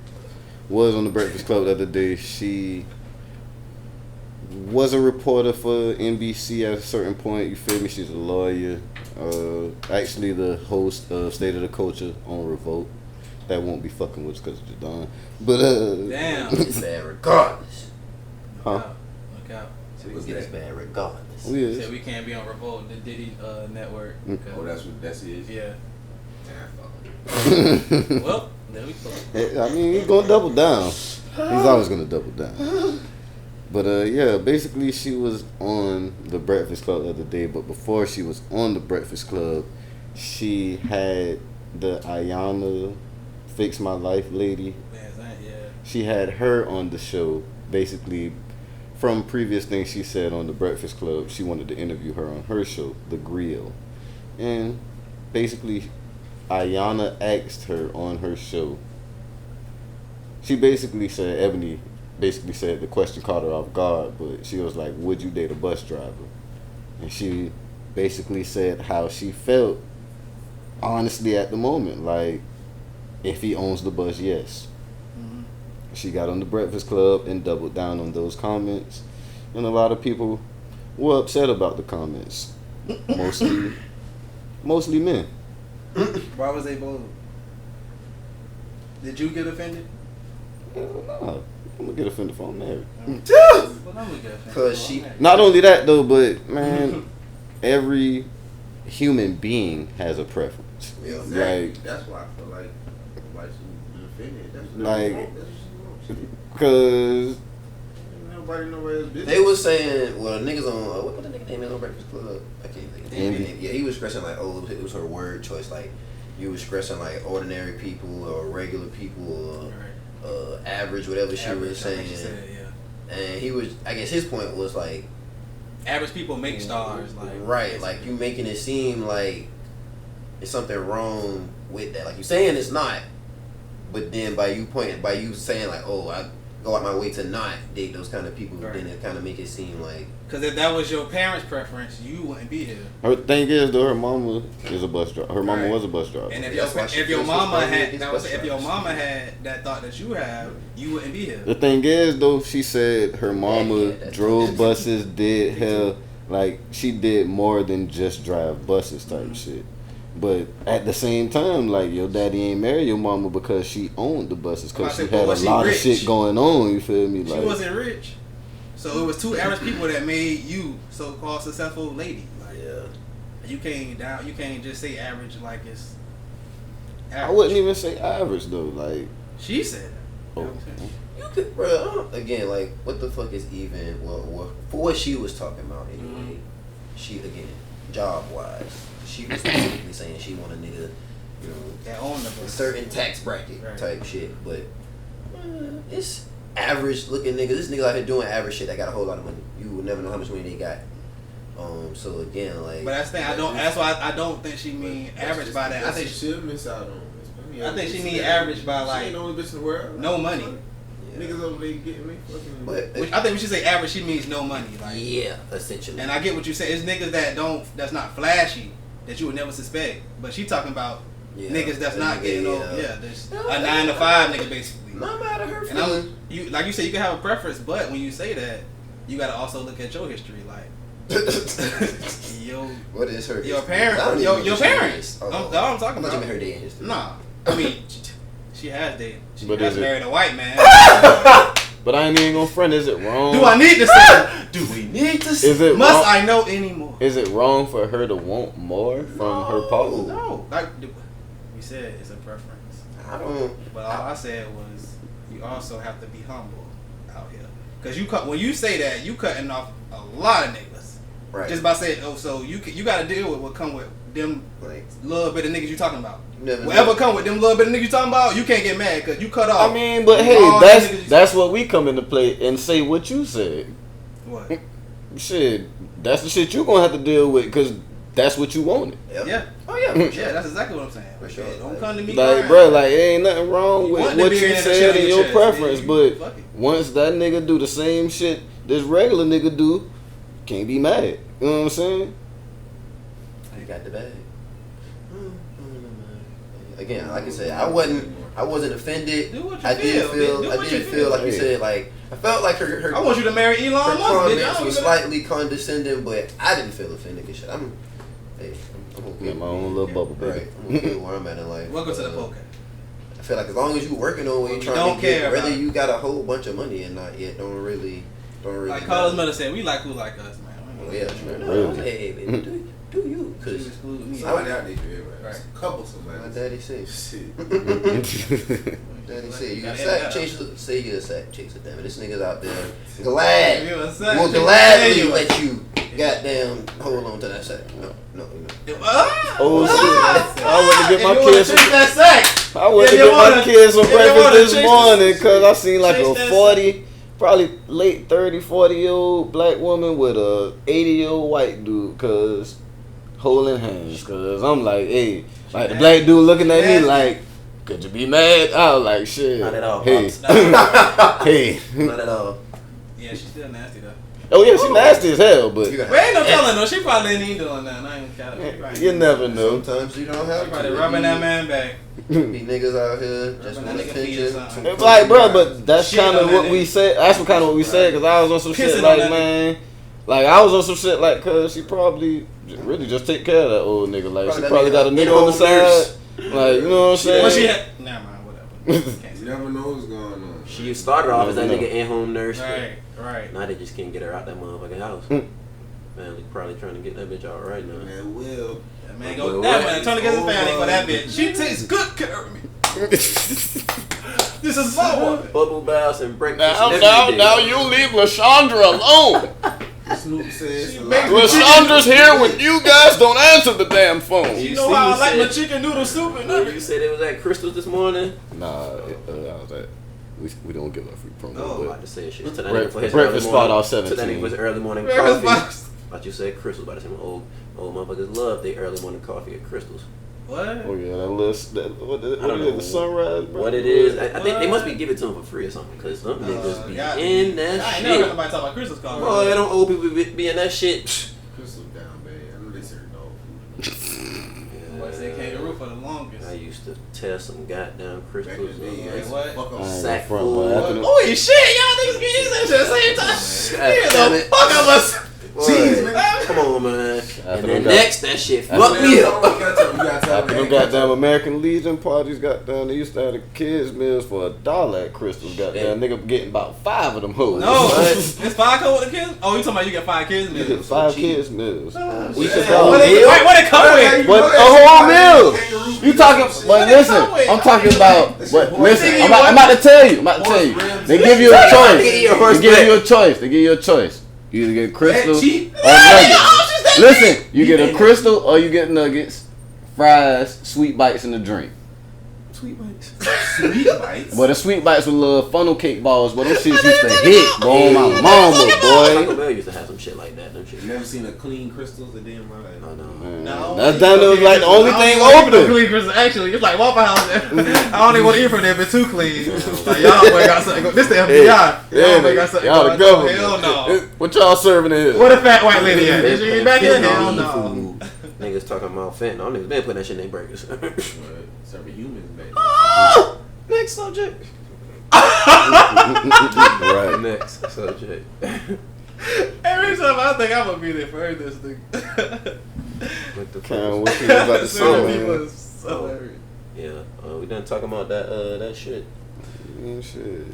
was on the Breakfast Club the other day. She was a reporter for NBC at a certain point. You feel me? She's a lawyer. Actually, the host of State of the Culture on Revolt. That won't be fucking with us because it's done. But Damn. It's bad regardless. Huh? Look out. So we get us bad regardless. Oh, yes. Said we can't be on Revolt, the Diddy network. Oh, that's what that is? Yeah. Damn, fuck. Well, there we go. I mean, he's gonna double down. He's always gonna double down. But yeah, basically she was on the Breakfast Club the other day. But before she was on the Breakfast Club, she had the Ayana Fix My Life lady. Yeah. She had her on the show. Basically, from previous things she said on the Breakfast Club, she wanted to interview her on her show, The Grill, and basically, Ayana asked her on her show. She basically said, Ebony basically said the question caught her off guard, but she was like, would you date a bus driver? And she basically said how she felt honestly at the moment, like if he owns the bus, yes. Mm-hmm. She got on the Breakfast Club and doubled down on those comments, and a lot of people were upset about the comments, mostly men. Why was they both? Did you get offended? No, I'm gonna get offended if I'm married. Well, I'm gonna get offended. Cause she- Not only that though, but man, every human being has a preference. Yeah. Like, That's why I feel like she offended. That's Like- that's what she wants. cause nobody else's business. They was saying, well, niggas on what the nigga name is on Breakfast Club? I can't think of the name. Yeah, he was expressing like, oh, it was her word choice. Like, you was expressing like ordinary people or regular people or average, whatever she was saying. And he was, I guess his point was like, average people make stars. Like, right, like you making it seem like there's something wrong with that. Like you saying it's not, but then by you saying like, oh, I go out my way to not date those kind of people, then it kind of make it seem like. Because if that was your parents' preference, you wouldn't be here. Her thing is though, her mama is a bus driver. Her mama was a bus driver. And if your mama had that thought that you have, you wouldn't be here. The thing is though, she said her mama drove buses, did hell, like she did more than just drive buses type shit. But at the same time, like your daddy ain't marry your mama because she owned the buses because she had a lot of shit going on. You feel me? Like she wasn't rich. So it was two average people that made you so-called successful lady. Like, you can't just say average like it's average. I wouldn't even say average though. Like she said. Oh. You could, bro. Again, like what the fuck is even? Well, for what she was talking about anyway. She again, job wise, she was specifically saying she want a nigga, you know, that own the certain tax bracket type shit. But it's average looking niggas. This nigga out here doing average shit that got a whole lot of money. You will never know how much money they got. So again, like. But that's the thing. That's why I don't think she mean average by that. I think she should miss out on. I think she mean average by like. She ain't the only bitch in the world. No money. Niggas over there getting me fucking. But I think we should say average. She means no money. Like, yeah, essentially. And I get what you say. It's niggas that's not flashy that you would never suspect. But she talking about niggas that's not getting no. Yeah, there's a 9 to 5 nigga basically. No matter her feeling. And you like you said, you can have a preference, but when you say that, you gotta also look at your history. Like, what is her? Your parents. Your parents. That's all I'm talking about. You mean her dating history? Nah, I mean. She has dated. She has married a white man. But I ain't even gonna front. Is it wrong? Do I need to say? Do we need to say? Is it Must wrong? I know anymore? Is it wrong for her to want more from her partner? No. Like we said, it's a preference. I don't. But all I said was you also have to be humble out here. Because when you say that, you cutting off a lot of niggas. Right. Just by saying, so you got to deal with what come with them like little bit of niggas you talking about. Whatever come with them little bit of niggas you talking about, you can't get mad because you cut off. I mean, but hey, that's what we come into play and say what you said. What? Shit, that's the shit you gonna have to deal with because that's what you wanted. Yep. Yeah. Oh yeah. Yeah, that's exactly what I'm saying. For sure. Don't come to me. Like, bro, like ain't nothing wrong with what you said in your preference, but once that nigga do the same shit this regular nigga do, can't be mad. You know what I'm saying? You got the bag. Again, like I said, I wasn't offended. I did feel like you said, like I felt like her I want you to marry Elon Musk. Her comments was slightly condescending, but I didn't feel offended. Cause shit, I'm okay. Got my own little bubble, baby. Right. I'm okay where I'm at in life. Welcome to the podcast. I feel like as long as you working on what you're trying to get, whether you got a whole bunch of money and not yet, don't really. Like Carlos Miller said, we like who like us, man. Oh yeah, sure. No, hey, baby, do you? Cause somebody out there, right? Couple somebody. My daddy said. Shit. Daddy said you a sack chaser. Say you a sack chaser. Damn it, this nigga's out there will gladly let you goddamn hold on to that sack. No. Oh shit! I went to get my kids some. I went to get my kids some breakfast this morning because I seen like a 40. Probably late 30, 40-year-old black woman with a 80-year-old white dude, cause holding hands. Cause I'm like, hey, like the black dude looking at me like, could you be mad? I was like, shit. Not at all. Hey, hey. Not at all. Yeah, she's still nasty though. Oh yeah, she nasty as hell, but ain't no telling though. She probably ain't even doing that. I ain't gonna you never know. Sometimes you don't have to. Probably rubbing that man back. Be niggas out here just want attention. It's like, bro, but that's kind of what we said. That's what kind of what we said because I was on some shit like, man, like I was on some shit like, cause she probably really just take care of that old nigga. Like she probably got a nigga on the side. Like you know what I'm saying? Well, she had. Never mind, whatever. You never know what's going on. She started off as that nigga in-home nurse. Right. Now they just can't get her out that motherfucking house. Family probably trying to get that bitch out right now. Man, Will. That man go. That man trying to get his family for that bitch. She takes good care of me. This is my Bubble baths and breakfast. Now you leave LaShondra alone. Snoop says. LaShondra's here when you guys don't answer the damn phone. You know how I like my chicken noodle soup and nuggets. You said it was at Crystal's this morning? Nah, I was at. We don't give a free promo. Oh, I'm but about to say shit. To that nigga for his breakfast early spot morning- off To that 17. nigga for his early morning Breakfast coffee. box. Thought you said Crystal's, about to say my old motherfuckers love they early morning coffee at Crystal's. What? Oh yeah, that list. What I don't is know it, the sunrise? Bro? what it is. I think they must be giving it to him for free or something, because them niggas be in that I ain't shit. never heard nobody talk about Christmas coffee. Boy, they don't old people be in that shit. Crystal down bad. I know they serve dog food. Boy said kangaroo for the longest. I used to tear some goddamn Back Crystals. in the day, Wait, what? fuck I up. ain't Sack front, full. but after the- Holy shit, y'all niggas get used to that shit at the same time. God Get damn the it. fuck out of us. Jeez, man. Come on, man. After And them then got- next, that shit after fucked me You up. gotta tell After them me. goddamn American Legion parties, goddamn, they used to have the kids meals for $1 at Crystal's. Goddamn, nigga getting about 5 of them hoes. No, it's 5 cold with the kids? Oh, you talking about you get 5 kids You get meals? 5 kids meals. We Yeah. should Oh, go. What it come with? But a whole meal. You talking? But listen, I'm talking about. But listen, I'm about to tell you. They give you a choice. They give you a choice. They give you a choice. You either get Crystal or cheap? nuggets. Listen, you get a Crystal or you get nuggets, fries, sweet bites, and a drink. Sweet bites. Sweet bites. But the sweet bites with little funnel cake balls, but them shits used to hit, bro. My mama, Taco boy. Bell used to have some shit like that. Them shit. You never seen a clean Crystals a day in my life? Oh, no. Man, No. that's down there was like the only thing open. Clean Christmas. Actually, it's like Waffle House. I don't even want to eat from there if it's too clean. Like, y'all boy got something. This the FBI. Y'all boy got something. Y'all the going on. government. Hell no. What y'all serving in here? What a fat white lady at? Is she back here? Hell no. Food. Niggas talking about fentanyl. Niggas been putting that shit in their burgers. Serving humans, baby. Next subject. Right. Next subject. Every time I think I'm gonna be there for this thing. What the Cam, fuck? what you was about to Certain say, people man? is so hilarious. Yeah, we done talking about that shit. Shit.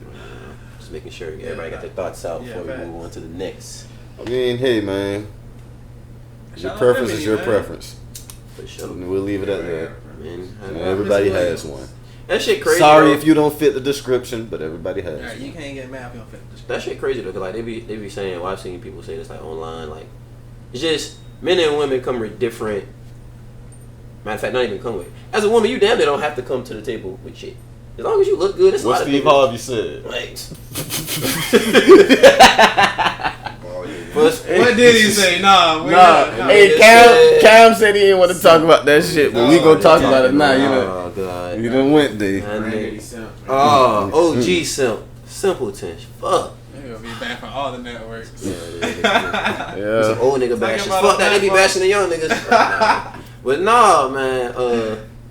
Just making sure everybody got their thoughts out Yeah, before we facts. move on to the next. I mean, hey, man. Your Shout out preference Eboni, is your man. preference. For sure. And we'll leave it at that. Man, Everybody has one. that shit crazy. Sorry bro. if you don't fit the description, but everybody has Alright, you one. can't get mad if you don't fit the That shit crazy though, cause like they be saying, well, I've seen people say this like online, like it's just men and women come with different. Matter of fact, not even come with. As a woman, you damn near don't have to come to the table with shit. As long as you look good, it's a What lot of Steve niggas- Harvey said. Like, What did he say? Nah, we Nah, not. hey, It Cam said- said he didn't want to talk about that shit, but we gonna talk about it now. You know, Oh god. you done went there. That Raggedy nigga- simp. Oh, OG simp, simpleton. Fuck. They're gonna be back for all the networks. Yeah, Some Yeah. old nigga Talking bashers. about Fuck that, they be that, bashing the young niggas. Nah. But nah, man.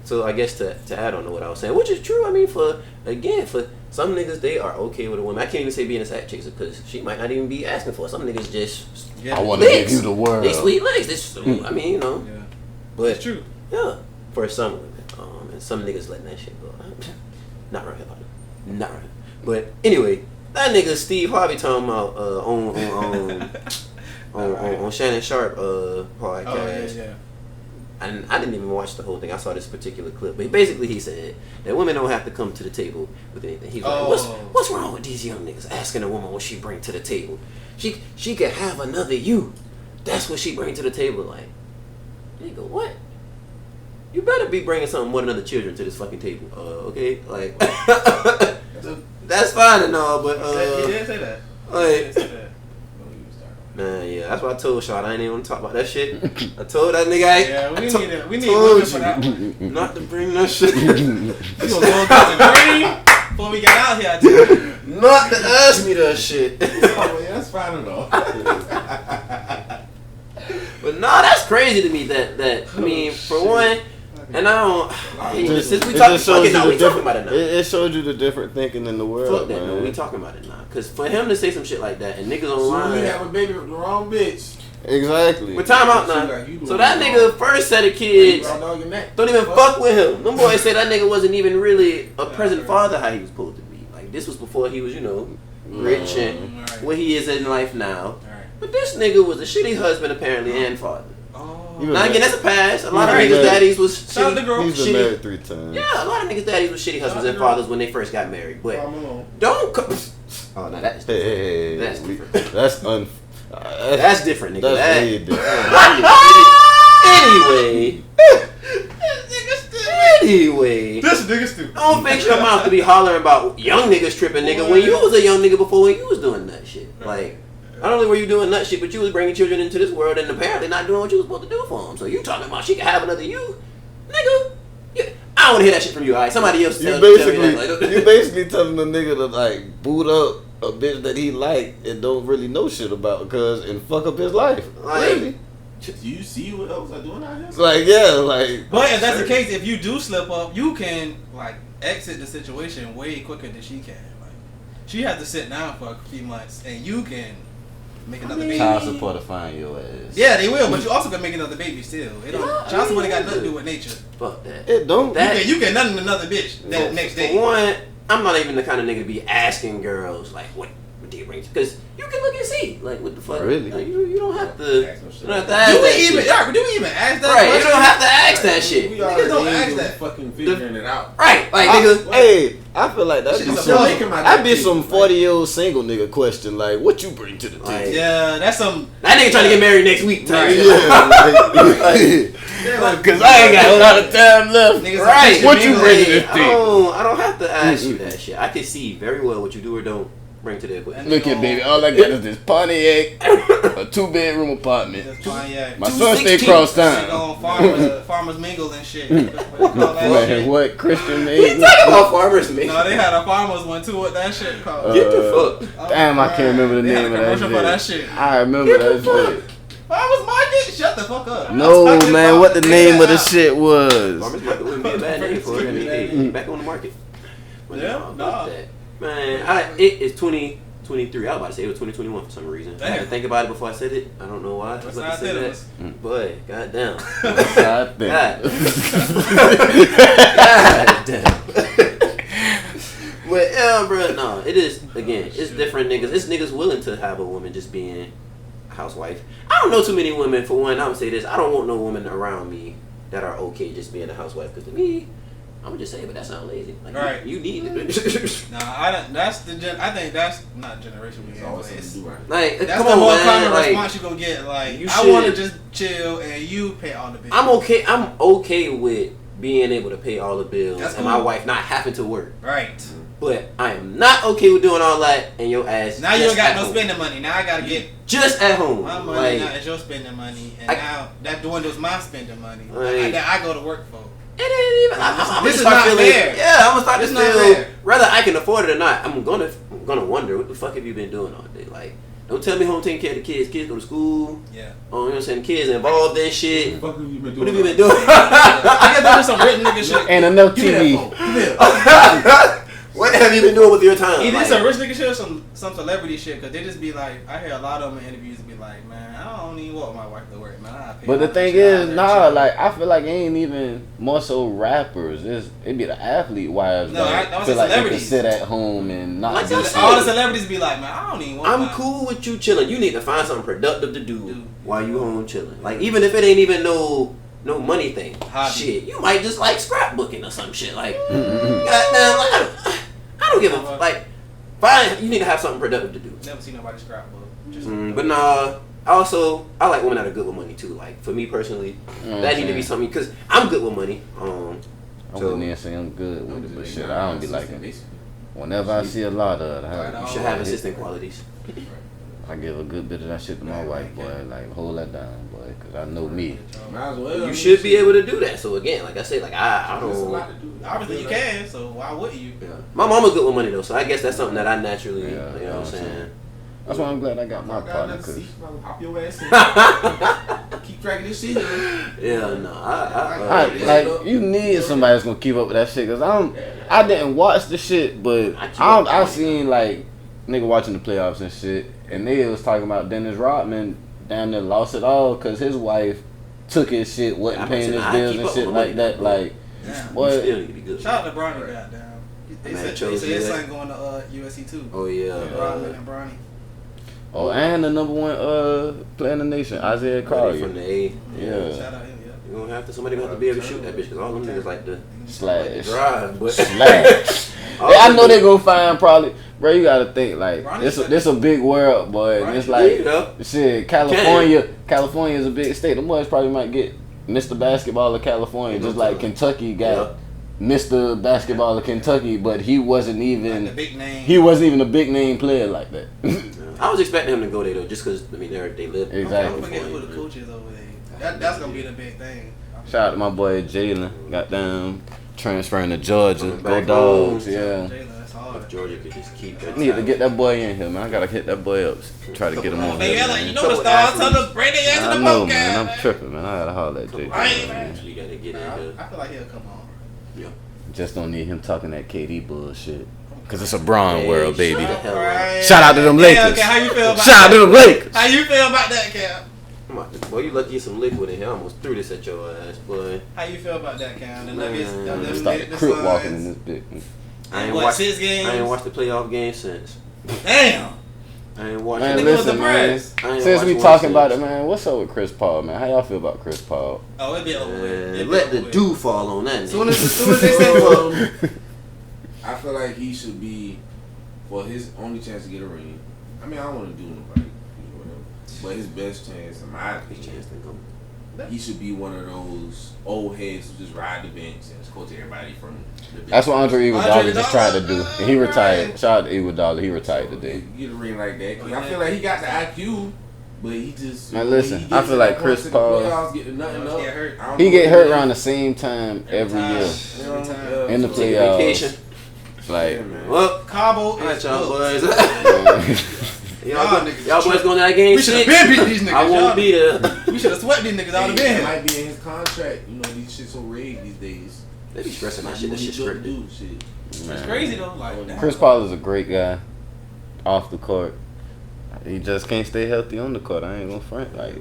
So I guess to add on to what I was saying, which is true. I mean, for some niggas, they are okay with a woman. I can't even say being a side chick because she might not even be asking for it. Some niggas just I want to give you the world. they sweet legs. I mean, you know. Yeah, But it's true. yeah, for some women, and some niggas letting that shit go. Not right here, buddy. Not right here. But anyway, that nigga Steve Harvey talking about on Shannon Sharp podcast. Oh yeah. And I didn't even watch the whole thing. I saw this particular clip. But basically he said that women don't have to come to the table with anything. He's like, what's wrong with these young niggas asking a woman what she bring to the table? She could have another you. That's what she bring to the table. Like, nigga, what? You better be bringing something more than other children to this fucking table. Okay? Like, that's fine and all, but He did say that. like, He did say that. man, yeah, that's why I told Sean I ain't even want to talk about that shit. I told that nigga, Yeah, we need told women you. for that one. not to bring that shit. We gonna go against the green before we got out here. I tell you. Not to ask me that shit. Oh, yeah, that's fine and all. But nah, that's crazy to me. That I mean, for one, and I don't. Since we talking about it now. It showed you the different thinking in the world, Fuck that, man. man. We talking about it now. Cause for him to say some shit like that and niggas So online. we have a baby with the wrong bitch. Exactly. With time out now. So that nigga first set of kids Raw dog your neck. don't even fuck with him. Them boys say that nigga wasn't even really a present father how he was supposed to be. Like this was before he was, you know, rich and what he is in life now. Alright. But this nigga was a shitty husband apparently and father. Oh. Now again, that's a pass. A lot of Right. niggas' daddies was Shout out to shitty. girl. He's been Shitty. married 3 times. Yeah, a lot of niggas' daddies was shitty husbands and fathers when they first got married. But don't. Oh no, that's Hey, That's we- different. that's That's different, nigga. That's way different. Anyway. Anyway. This nigga stupid. Don't fix your mouth to be hollering about young niggas tripping, nigga. When you was a young nigga before, when you was doing nut shit. Like, not only were you doing nut shit, but you was bringing children into this world and apparently not doing what you was supposed to do for them. So you talking about she can have another you, nigga? I don't want to hear that shit from you. All right, somebody else You tell basically, me that. Like, you basically telling the nigga to like boot up a bitch that he like and don't really know shit about, cause and fuck up his life. Like, Really? Do you see what else I doing out here? Like yeah, like. But if that's the case, if you do slip up, you can like exit the situation way quicker than she can. Like she has to sit down for a few months, and you can make another baby. Child support to find your ass. Yeah, they will, but you also can make another baby still. It don't. Yeah, Child support ain't got yeah. nothing to do with nature. fuck that. It don't. That- You can nothing another bitch that next For day. one, I'm not even the kind of nigga to be asking girls like what do you bring? Because you can look and see like what the fuck. Really? Like, you don't have to. Ask no shit. You don't have to ask Do we that even? shit. Yeah, do we even ask that? Right, you question? don't have to ask that shit. We Niggas already don't ask ain't that. fucking figuring it out. Right, like nigga. Hey, I feel like that'd Shit be is a some. problem. That'd be some 40-year-old single nigga question. Like, what you bring to the table? Like, Yeah, that's some. that nigga trying to get married next week. Type shit. Yeah, like, cause I ain't got a lot of time left. Niggas Right. What you bring to Hey, this table? I don't have to ask you that shit. I can see very well what you do or don't bring to the equation. Look at baby, all I got is this Pontiac, a 2-bedroom apartment. That's fine, yeah. My son stay 216. cross Shit town. on farmers mingle and shit. What you call that Man, shit? what Christian What you made? talking about, farmers, man? No, they had a farmers one too. What that shit called? Get the fuck. Damn, I can't remember the They had name a of that commercial shit. for that shit. I remember that shit. Farmers market? Shut the fuck up. No, I'm talking man, about what the name of the out. shit was? Farmers market wouldn't be a bad name for it. I mean, hey, back on the market. But Yeah, fuck nah. that. Man, it is 2023. I was about to say it was 2021 for some reason. I had to Damn. think about it before I said it. I don't know why. I was about to say that. Westside Boy, goddamn. I think. God damn. But yeah, bro, no, it is again. It's different niggas. It's niggas willing to have a woman just being a housewife. I don't know too many women. For one, I would say this: I don't want no women around me that are okay just being a housewife. Because to me, I'm gonna just say, but that sounds lazy. Like Right. you need it. Nah, I don't. That's the. I think that's not generational. It's always something to do right. Like, That's come the on, more man. common Like, response you gonna get. Like, you I want to should- just chill and you pay all the bills. I'm okay. I'm okay with being able to pay all the bills That's and my cool. wife not having to work. Right. But I am not okay with doing all that and your ass. Now you just don't got at no home. spending money. Now I gotta get Just at home. my money. Now Like, it's your spending money, and I- now that dwindles my spending money. Like- that I go to work for. it ain't even. I'm This gonna is start not feeling. fair. Yeah, I'm gonna start to It's not feel. fair. Whether I can afford it or not, I'm gonna wonder what the fuck have you been doing all day? Like, don't tell me home taking care of the kids. Kids go to school. Yeah. Oh, you know what I'm saying? Kids involved in shit. What the fuck have you been doing? What have you been doing? I guess there's some rich nigga shit. And enough Give me that TV. phone. Give me that. What have you been doing with your time? Either Like, some rich nigga shit or some celebrity shit, cause they just be like, I hear a lot of them in interviews be like, man, I don't even want my wife to work, man. I pay But the all that thing shit, all is, that nah, shit." like I feel like it ain't even more so rappers. It be the athlete wives No, that I was feel like they can celebrities. sit at home and not Like do I shit. said, all the celebrities be like, man, I don't even want I'm my cool with you chilling. You need to find something productive to do Dude. while you home chilling. Like, even if it ain't even no money thing. Hobby. Shit, you might just like scrapbooking or some shit. Like, goddamn, like, I don't give a like. Fine, you need to have something productive to do. Never see nobody scrapbook. Just But nah, also I like women that are good with money too. Like, for me personally, You know what that I'm need to be saying? something because I'm good with money. I wouldn't even say I'm good with it, but shit, I don't be liking it. Whenever I see a lot of it, You should have assistant qualities. I give a good bit of that shit to my wife, boy. Like, hold that down, boy, because I know me. Might as well. You should be able to do that. So again, like I said, like I There's a don't. lot to do. obviously you can, so why wouldn't you? Yeah. My mama's good with money though, so I guess that's something that I naturally, Yeah, you know what I'm saying. That's why I'm glad I got my Got partner, another because seat, I'll hop your ass in. Keep track of this shit. Yeah, no, like you need somebody that's gonna keep up with that shit. Cause I didn't watch the shit, but I keep up with I it. seen like nigga watching the playoffs and shit, and they was talking about Dennis Rodman down there lost it all cause his wife took his shit, wasn't I'm paying his saying, I bills keep and up shit with like money, that. bro. Like, Damn. you boy, still need to be good. Shout out to Bronny, goddamn. They Man, said chose his that. son going to USC too. Oh yeah, Rodman and Bronny. Oh, and the number one player in the nation, Isaiah Collier. From the A. Yeah. Shout out him, yeah. You gonna have to somebody gonna have to be able to shoot that bitch because all them niggas like to Slash. drive, but Slash. all Yeah, I them know they niggas- gonna find probably, bro. You gotta think like Ronnie this a big world, boy. And it's Ronnie, like yeah. shit. California is a big state. The boys probably might get Mr. Basketball of California, just like Kentucky got Mr. Basketball of Kentucky, but he wasn't even Like the big name. he wasn't even a big name player like that. I was expecting him to go there though, just because I mean they live. in Exactly. Don't forget who the California, coach is over there. That's gonna be the big thing. Shout out to my boy Jalen, got them transferring to Georgia. Coming Go back Dogs, home. yeah. Jalen, that's If hard. Georgia could just keep that. Need to get that boy in here, man. I gotta hit that boy up, try to get him on Baby, here. I like, you Man. know the stars. Tell them bring their ass to I the know, podcast. man. I'm tripping, man. I gotta holler at Jalen. Right, man. We gotta get in I here. feel like he'll come on. Yeah. Just don't need him talking that KD bullshit. Cause it's a Braun world, baby. shut the hell up. Right. Shout out to them Lakers. Yeah, okay, how you feel about Shout out that? to them Lakers. How you feel about that, Cam? Come on, boy, you lucky you some liquid in here. I almost threw this at your ass, boy. How you feel about that, Cam? The Man. Nuggets, them Started the crip walking Suns. in this bitch. I ain't What, watched. 6 games? I ain't watched the playoff game since. Damn. I ain't watched. Man, nigga it. was listen, man. depressed. I ain't Since watched we one talking about it, since. man, what's up with Chris Paul, man? How y'all feel about Chris Paul? Oh, it'll be over with. It'll be Let over the with. dew fall on that. As soon nigga. as they say, I feel like he should be, for his only chance to get a ring. I mean, I don't want to do nobody, whatever. But his best chance, in my His opinion, chance to go. he should be one of those old heads who just ride the bench and just coach everybody from the bench. That's what Andre Iguodala just tried to do. And he Right. retired. Shout out to Iguodala. He retired today. You get a ring like that. 'Cause I feel like he got the IQ, but he just. Man, listen, when he I gets feel to like that Chris point to the Paul- playoffs, getting nothing He up. get hurt. I don't He know get what hurt it around the is. same time every time. year. You know, Every time. yeah. In the Take a playoffs. vacation. Like, Yeah, man. Well, Cabo all right, is y'all booked. boys. Y'all niggas Y'all boys going to that game? We should Shit. have been beat these niggas. I won't Y'all- be there. We should have swept these niggas out of It bed. might be in his contract. You know, these shit so rigged these days. They be stressing that shit. That He shit's couldn't scripted. do shit. It's man. crazy though. Like damn. Chris Paul is a great guy off the court. He just can't stay healthy on the court. I ain't gonna front. Like,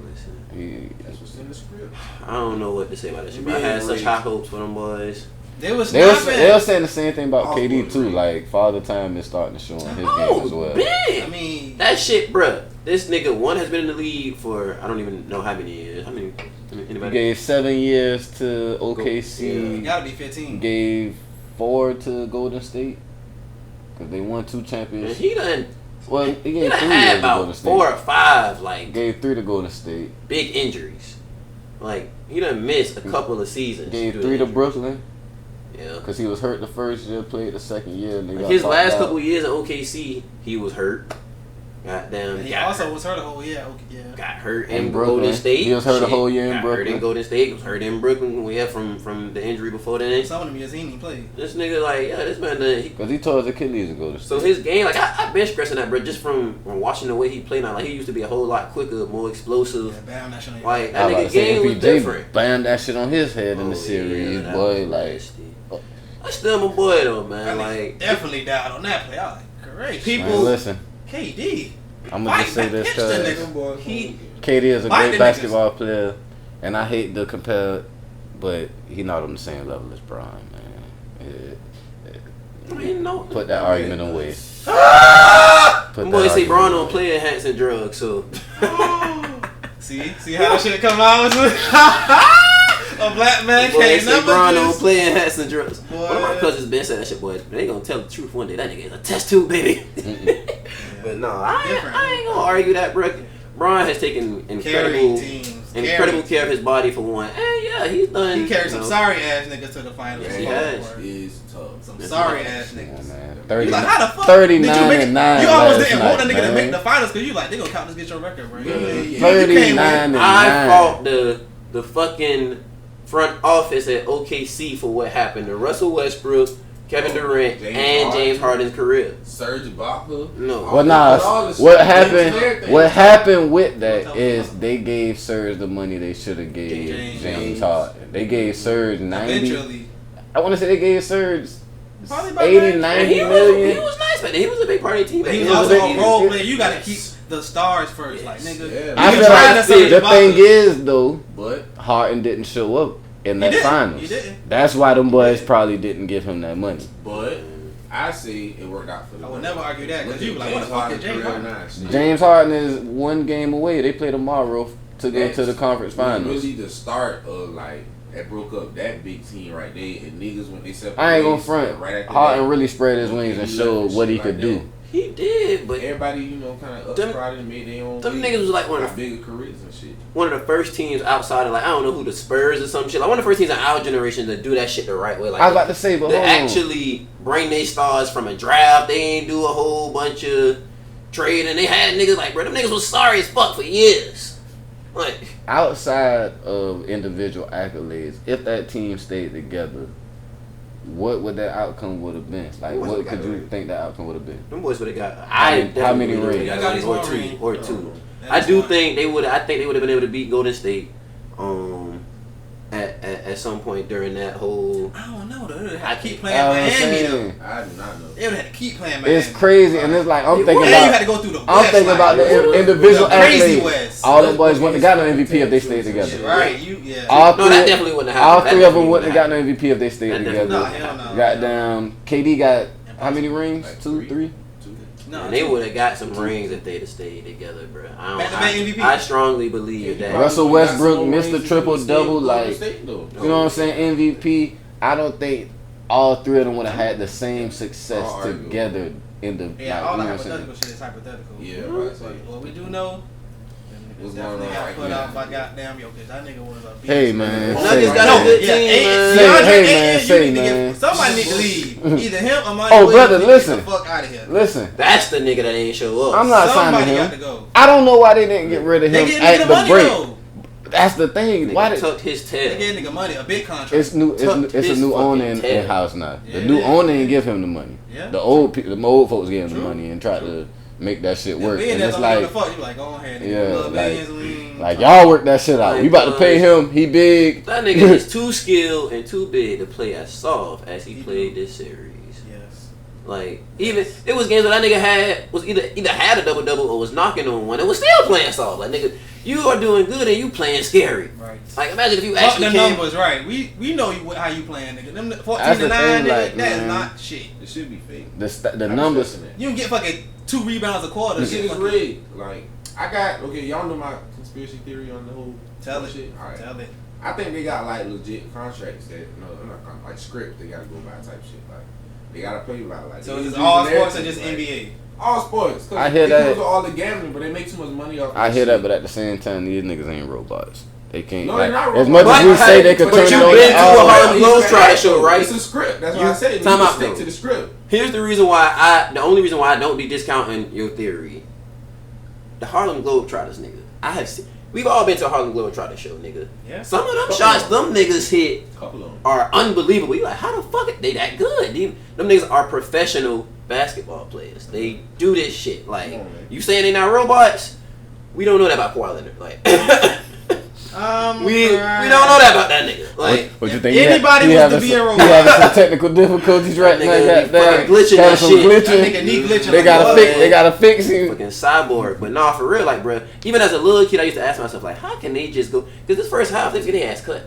he, That's what's in the script. I don't know what to say about that shit. But I Yeah, had such like- high hopes for them boys. They was they were snapping. saying the same thing about Oh, KD boy, too. right. Like, Father Time is starting to show in his game as well. Oh, man. I mean, That shit, bruh. This nigga, one, has been in the league for, I don't even know how many years. How many? He Anybody? gave 7 years to it OKC. gotta be 15. Gave 4 to Golden State because they won 2 And championships. he done, Well, he he gave done 3 had years to Golden about State. 4 or 5, like, Gave 3 to Golden State. big injuries. Like, he done missed a couple of seasons. Gave due 3 to injury. Brooklyn Yeah. because he was hurt the first year. Played the second year. And they Like got his bought last out. couple years at OKC, he was hurt. Goddamn. And he got also hurt. was hurt a whole year. Okay, yeah. Got hurt In in Brooklyn. Golden State. He was hurt a Shit. whole year in Got hurt Brooklyn. in Golden State. Was hurt in Brooklyn. We had from the injury before then. Some of them years he didn't play. This nigga like, yeah, this man done. Because he tore his Achilles in Golden State. So his game, like I've been stressing that, bro, just from watching the way he played now. Like he used to be a whole lot quicker, more explosive. Yeah, bam, that shit ain't Like I that was about nigga to say, game was MPJ different. bammed that shit on his head in the Oh, series, yeah, that boy. was Like, nasty. That's still my boy though, man. That nigga Like definitely died on that play. I was like, great. People- man, listen, KD. I'm gonna just say Fight this back, pitch the because nigga. he, KD is a Fight great the basketball player, and I hate to compare, but he not on the same level as Bron, man. I mean, no. Put that argument away. Put Them that boys say argument Braun don't away. play enhancing drugs, so See how that shit come out? A black man boys can't say never Braun don't just. play enhancing drugs. Boy. One of my cousins been said that shit, boy. They gonna tell the truth one day. That nigga is a test tube, baby. But no, I ain't gonna argue that, bro. Braun has taken Carrying teams. incredible care of his body for one. And yeah, he's done. He carried you some know, sorry ass niggas to the finals. Yeah, he has. Is tough. Some Yes, sorry he ass has. Yeah, niggas. man. You 30, like, how the fuck 39 did you make it? and 9 You almost last didn't want a night, nigga to man. make the finals because you like they gonna count this against your record, bro. Yeah, You 39 can't and I 9. fought the fucking front office at OKC for what happened to Russell Westbrook, Kevin Durant, James and Harden. James Harden's career. Serge Ibaka. No. Well, nah. All this What shit, happened? everything. What happened with that is they gave Serge the money they should have gave James. James Harden. They gave Serge 90. Eventually, I want to say they gave Serge probably about 80, 90. 90 he million. was nice, man. He was a big part of the team. But he man. was was also a a big- role player. You gotta Yes. keep the stars first, like Yes. nigga. Yeah, You I can feel try like that Serge the Ibaka. thing is though, But Harden didn't show up in He that didn't. finals. He didn't. That's why them boys probably didn't give him that money. I I say it worked out for them. I would never argue that because you be like, what the James fuck is James Harden Harden? James Harden is one game away. They play tomorrow to go to the conference finals. Really the start of like that broke up that big team right there, and niggas when they separated. I ain't gonna front. Right Harden really spread his wings and showed what he could do. He did, but everybody, you know, kind of upstarted and made their own. Them niggas was like one of the bigger careers and shit. One of the first teams outside of like I don't know who, the Spurs or some shit. Like one of the first teams in our generation to do that shit the right way. Like I was about to say, but they hold on. actually bring their stars from a draft. They ain't do a whole bunch of trade, and they had niggas like, bro, them niggas was sorry as fuck for years. Like outside of individual accolades, if that team stayed together, what would that outcome would have been? Like, what could you think that outcome would have been? Them boys would have got. How many rings? Or two. I do think they would. I think they would have been able to beat Golden State. At some point during that whole. I don't know. They would have had to keep playing Miami though. I do not know. They would have had to keep playing Miami. It's crazy, and it's like I'm thinking you about. had to go through the West, I'm thinking about the individual crazy accolades. West. All them boys wouldn't have got no MVP if they stayed together. Right? No, that definitely wouldn't have happened. All three of them wouldn't have got no MVP if they stayed together. No, hell no. Goddamn, KD got how many rings? Like 2, 3. No, they would have got some rings if they'd have stayed together, bro. MVP. I strongly believe that. Russell Westbrook, Mr. Triple Double, like you know what I'm saying, MVP. I don't think all three of them would have had the same success together in the. Yeah, like, all you the know what I'm saying? hypothetical shit is hypothetical. Yeah, right. But what we do know. What's Definitely going on got right put now? out by goddamn Jokic. That nigga was a beast. Hey man, Nuggets got a good team, man. Somebody need to leave. Either him or Monty. Oh, brother, listen. Get the fuck out of here. Listen, That's the nigga that ain't show up. I'm not Somebody signing got to him. go. I don't know why they didn't get rid of They him get at nigga the money break. though. That's the thing. Nigga Why did tucked his They tail. get nigga money, a big contract. it's new? Tucked It's a his new fucking owner tail. in house now. Yeah, The new it is. owner didn't give him the money. Yeah. The old folks gave him the True. money and tried to make that shit work. Being And there it's don't give like, a fuck. You like, go ahead, nigga. yeah, Little millions, we- like y'all work that shit out. We about to pay him. He big. That nigga is too skilled and too big to play as soft as he played this series. Yes. Like even it was games where that nigga was either had a double or was knocking on one and was still playing soft. Like nigga, you are doing good and you playing scary. Right. Like imagine if you Fuck actually the came. numbers, right? We know how you playing, nigga. Them 14 That's to the 9, thing, nigga, like, that is man. not shit. It should be fake. The numbers. You can get fucking 2 rebounds a quarter. This shit is fucking- rigged. Like I got y'all know my conspiracy theory on the whole Tell it. shit. All right. Tell it. I think they got like legit contracts that like script they gotta go by type shit. Like they gotta play by like. So they it's just all using sports or everything, just like, NBA? All sports. I hear it that. comes with all the gambling, but they make too much money off. I this hear shit. that, but at the same time, these niggas ain't robots. They can't. No, like, they're not as much robots. as we say they could But turn you it on. been to a Oh, Harlem Globetrotter show, right? It's a script. That's what You- I said. You time need to out, stick though. to the script. Here's the reason why the only reason why I don't be discounting your theory. The Harlem Globetrotters, nigga. We've all been to a Harlem Globetrotter show, nigga. Yeah. Some of them shots them niggas hit Couple of them. are unbelievable. You like, how the fuck are they that good? Them niggas are professional basketball players. They do this shit. Like, Come on, man. you saying they not robots? We don't know that about Kawhi Leonard. Like, we don't know that about that nigga. Like, what you think? Anybody he wants to having be a some- robot. He having some technical difficulties right That now. nigga be Goddamn. fucking glitching Having that some shit. That nigga glitching. knee glitching. They like gotta what? fix. They gotta fix him. fucking cyborg. But nah, for real, like, bro. Even as a little kid, I used to ask myself, like, how can they just go? Because this first half, they get their ass cut,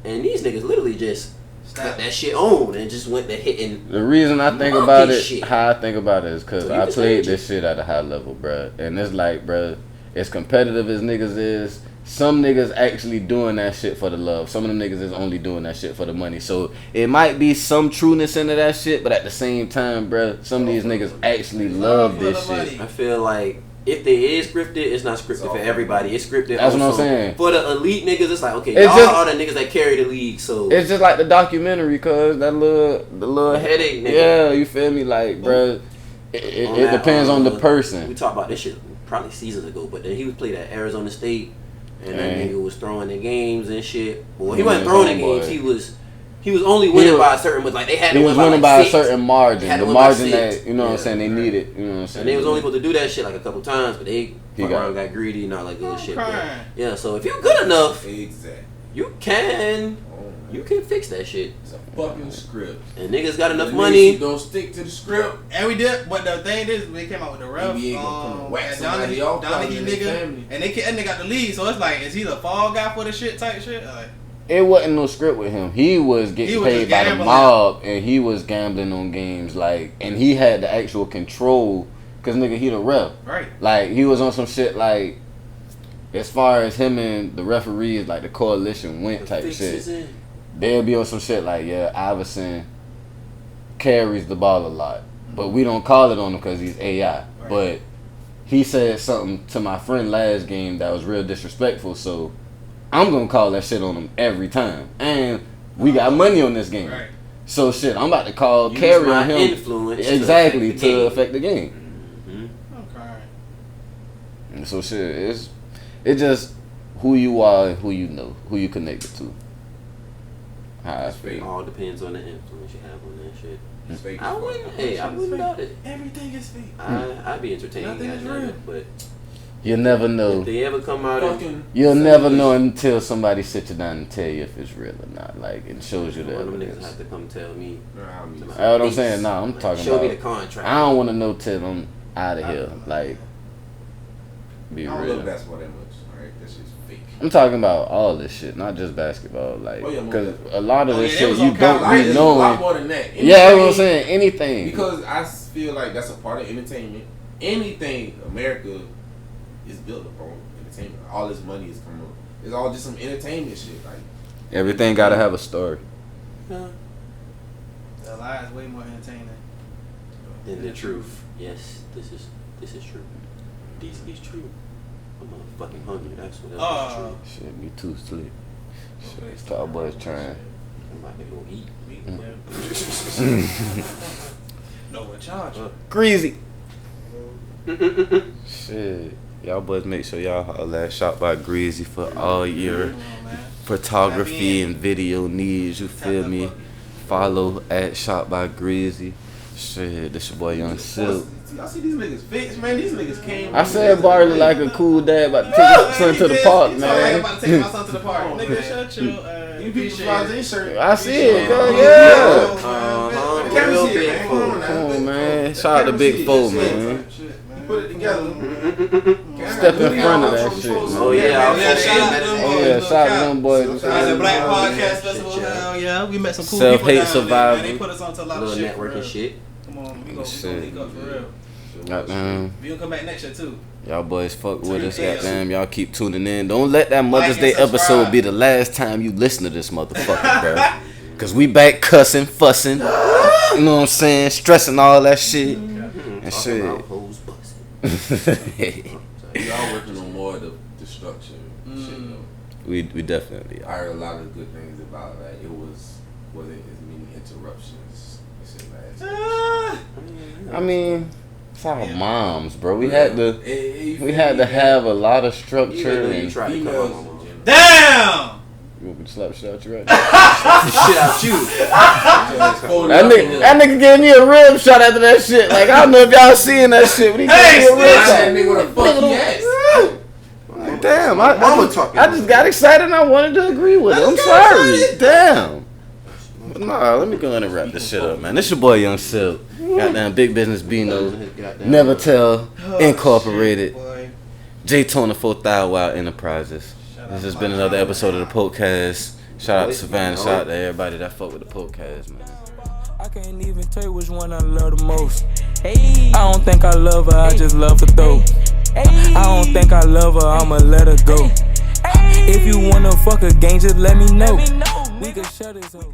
and these niggas literally just cut that shit on and just went to hitting. The reason I think Monkey about it, shit. how I think about it, is because So you I can played say this shit at a high level, bruh. And it's like, bruh, as competitive as niggas is, some niggas actually doing that shit for the love. Some of them niggas is only doing that shit for the money. So it might be some trueness into that shit, but at the same time, bruh, some of these niggas actually love this shit. I feel like if they is scripted, it's not scripted for everybody. It's scripted. That's what I'm also saying. For the elite niggas, it's like, okay, It's y'all just- are the niggas that carry the league. So It's just like the documentary, cause the little headache nigga. Yeah, you feel me? Like, bruh, it On that, depends on the We person. talked about this shit probably seasons ago, but then he was played at Arizona State, and that Dang. nigga was throwing in games and shit. Well, he Yeah, wasn't throwing in homeboy. games. He was only winning by a certain, but like they had to He win was by winning like by a 6. certain margin, Had to the win by margin 6. that, you know what I'm Yeah. saying, they needed, you know what I'm saying. And they was only supposed to do that shit like a couple times, but they He got got- greedy and all that good shit. crying. But yeah, so if you're good enough, Exactly. you can Oh, you can fix that shit. It's a fucking script. And niggas got enough The money. niggas don't stick to the script. And we did, but the thing is, they came out with the ref, NBA gonna come and whack that somebody Donaghy off probably in their nigga, family. and that nigga got the lead. So it's like, is he the fall guy for the shit type shit? Like, it wasn't no script with him. He was getting paid by the mob, and he was gambling on games, like, and he had the actual control, cause nigga, he the ref. Right. Like, he was on some shit like, as far as him and the referees, like the coalition went type shit. They'll be on some shit like, yeah, Iverson carries the ball a lot, but we don't call it on him because he's AI. Right. But he said something to my friend last game that was real disrespectful, so I'm gonna call that shit on him every time. And we got money on this game. Right. So shit, I'm about to call carry on him. Influence exactly to affect the game. Okay. And so shit, it's just who you are and who you know, who you connected to. How I feel. It all depends on the influence you have on that shit. It's fake. I wouldn't doubt it. Everything is fake. I'd be entertained. Nothing is real. But you'll never know. if they ever come out and You'll never know until somebody sits you down and tell you if it's real or not. Like, it shows you the one of them niggas evidence. have to come tell me. That's what I'm saying. Nah, I'm talking Show about. me the contract. I don't want to know till I'm out of here. Like, be I don't real. love basketball that much. Alright, that shit's fake. I'm talking about all this shit, not just basketball. Like, because a lot of this it shit was you on don't Kyle be A knowing. lot more than that. Yeah, that's what I'm saying. Anything. Because I feel like that's a part of entertainment. Anything America is built upon entertainment. All this money is coming up. It's all just some entertainment shit. Like Everything gotta have a story. The lie is way more entertaining than the truth. Yes, this is true. This is true. I'm motherfucking hungry. That's what else is true. Shit, me too, sleep. Shit, Starboy's trying. I'm about to go eat. No one charge. Greasy. Shit. Y'all boys make sure y'all holler at Shop by Greasy for all your photography and video needs. You feel me? Follow at Shop by Greasy. Shit, this your boy Young Silk. y'all see these niggas fixed, man. These niggas came. I said Barley like a cool dad about to take his son to the park, I'm man. about to take my son to the park. Nigga, shut your You people flies in shirt. I see it, girl. Yeah. Real big fool. Come on, man. Shout out to Big Four, man. Put it together. Step in front of that shit, man. Oh yeah, shout out to them boys. The Black Podcast Festival. Hell yeah, we met some cool Self-hate people down survival. there. They put us onto a lot of little shit. networking shit. Come on, we gonna link up for real. Goddamn. We gonna come back next year too. Y'all boys fuck with us, goddamn. Y'all keep tuning in. Don't let that Mother's Day episode be the last time you listen to this motherfucker, bro. Cause we back cussing, fussing, you know what I'm saying, stressing all that shit and shit. We all working on more of the structure shit though. We definitely I heard a lot of good things about that. It wasn't as many interruptions as it last. I mean, it's our moms, bro. We had to have a lot of structure and Females. Damn! you want me to slap shit out you right Shit out you. That nigga gave me a rib shot after that shit. Like, I don't know if y'all seeing that shit, but he gave me a rib shot. That nigga with a funky ass. Like, damn, I just got excited and I wanted to agree with it. I'm sorry. Damn. But nah, let me go ahead and wrap this shit up, man. This your boy Young Silk. Goddamn Big Business Bino. Never Tell Incorporated. J-Tona 4,000 Wild Enterprises. This has been another episode of the Potecast. Shout out to Savannah. Shout out to everybody that fuck with the Potecast, man. I can't even tell you which one I love the most. Hey, I don't think I love her, I just love her though. I don't think I love her, I'ma let her go. If you wanna fuck a gang, just let me know. We can shut this up.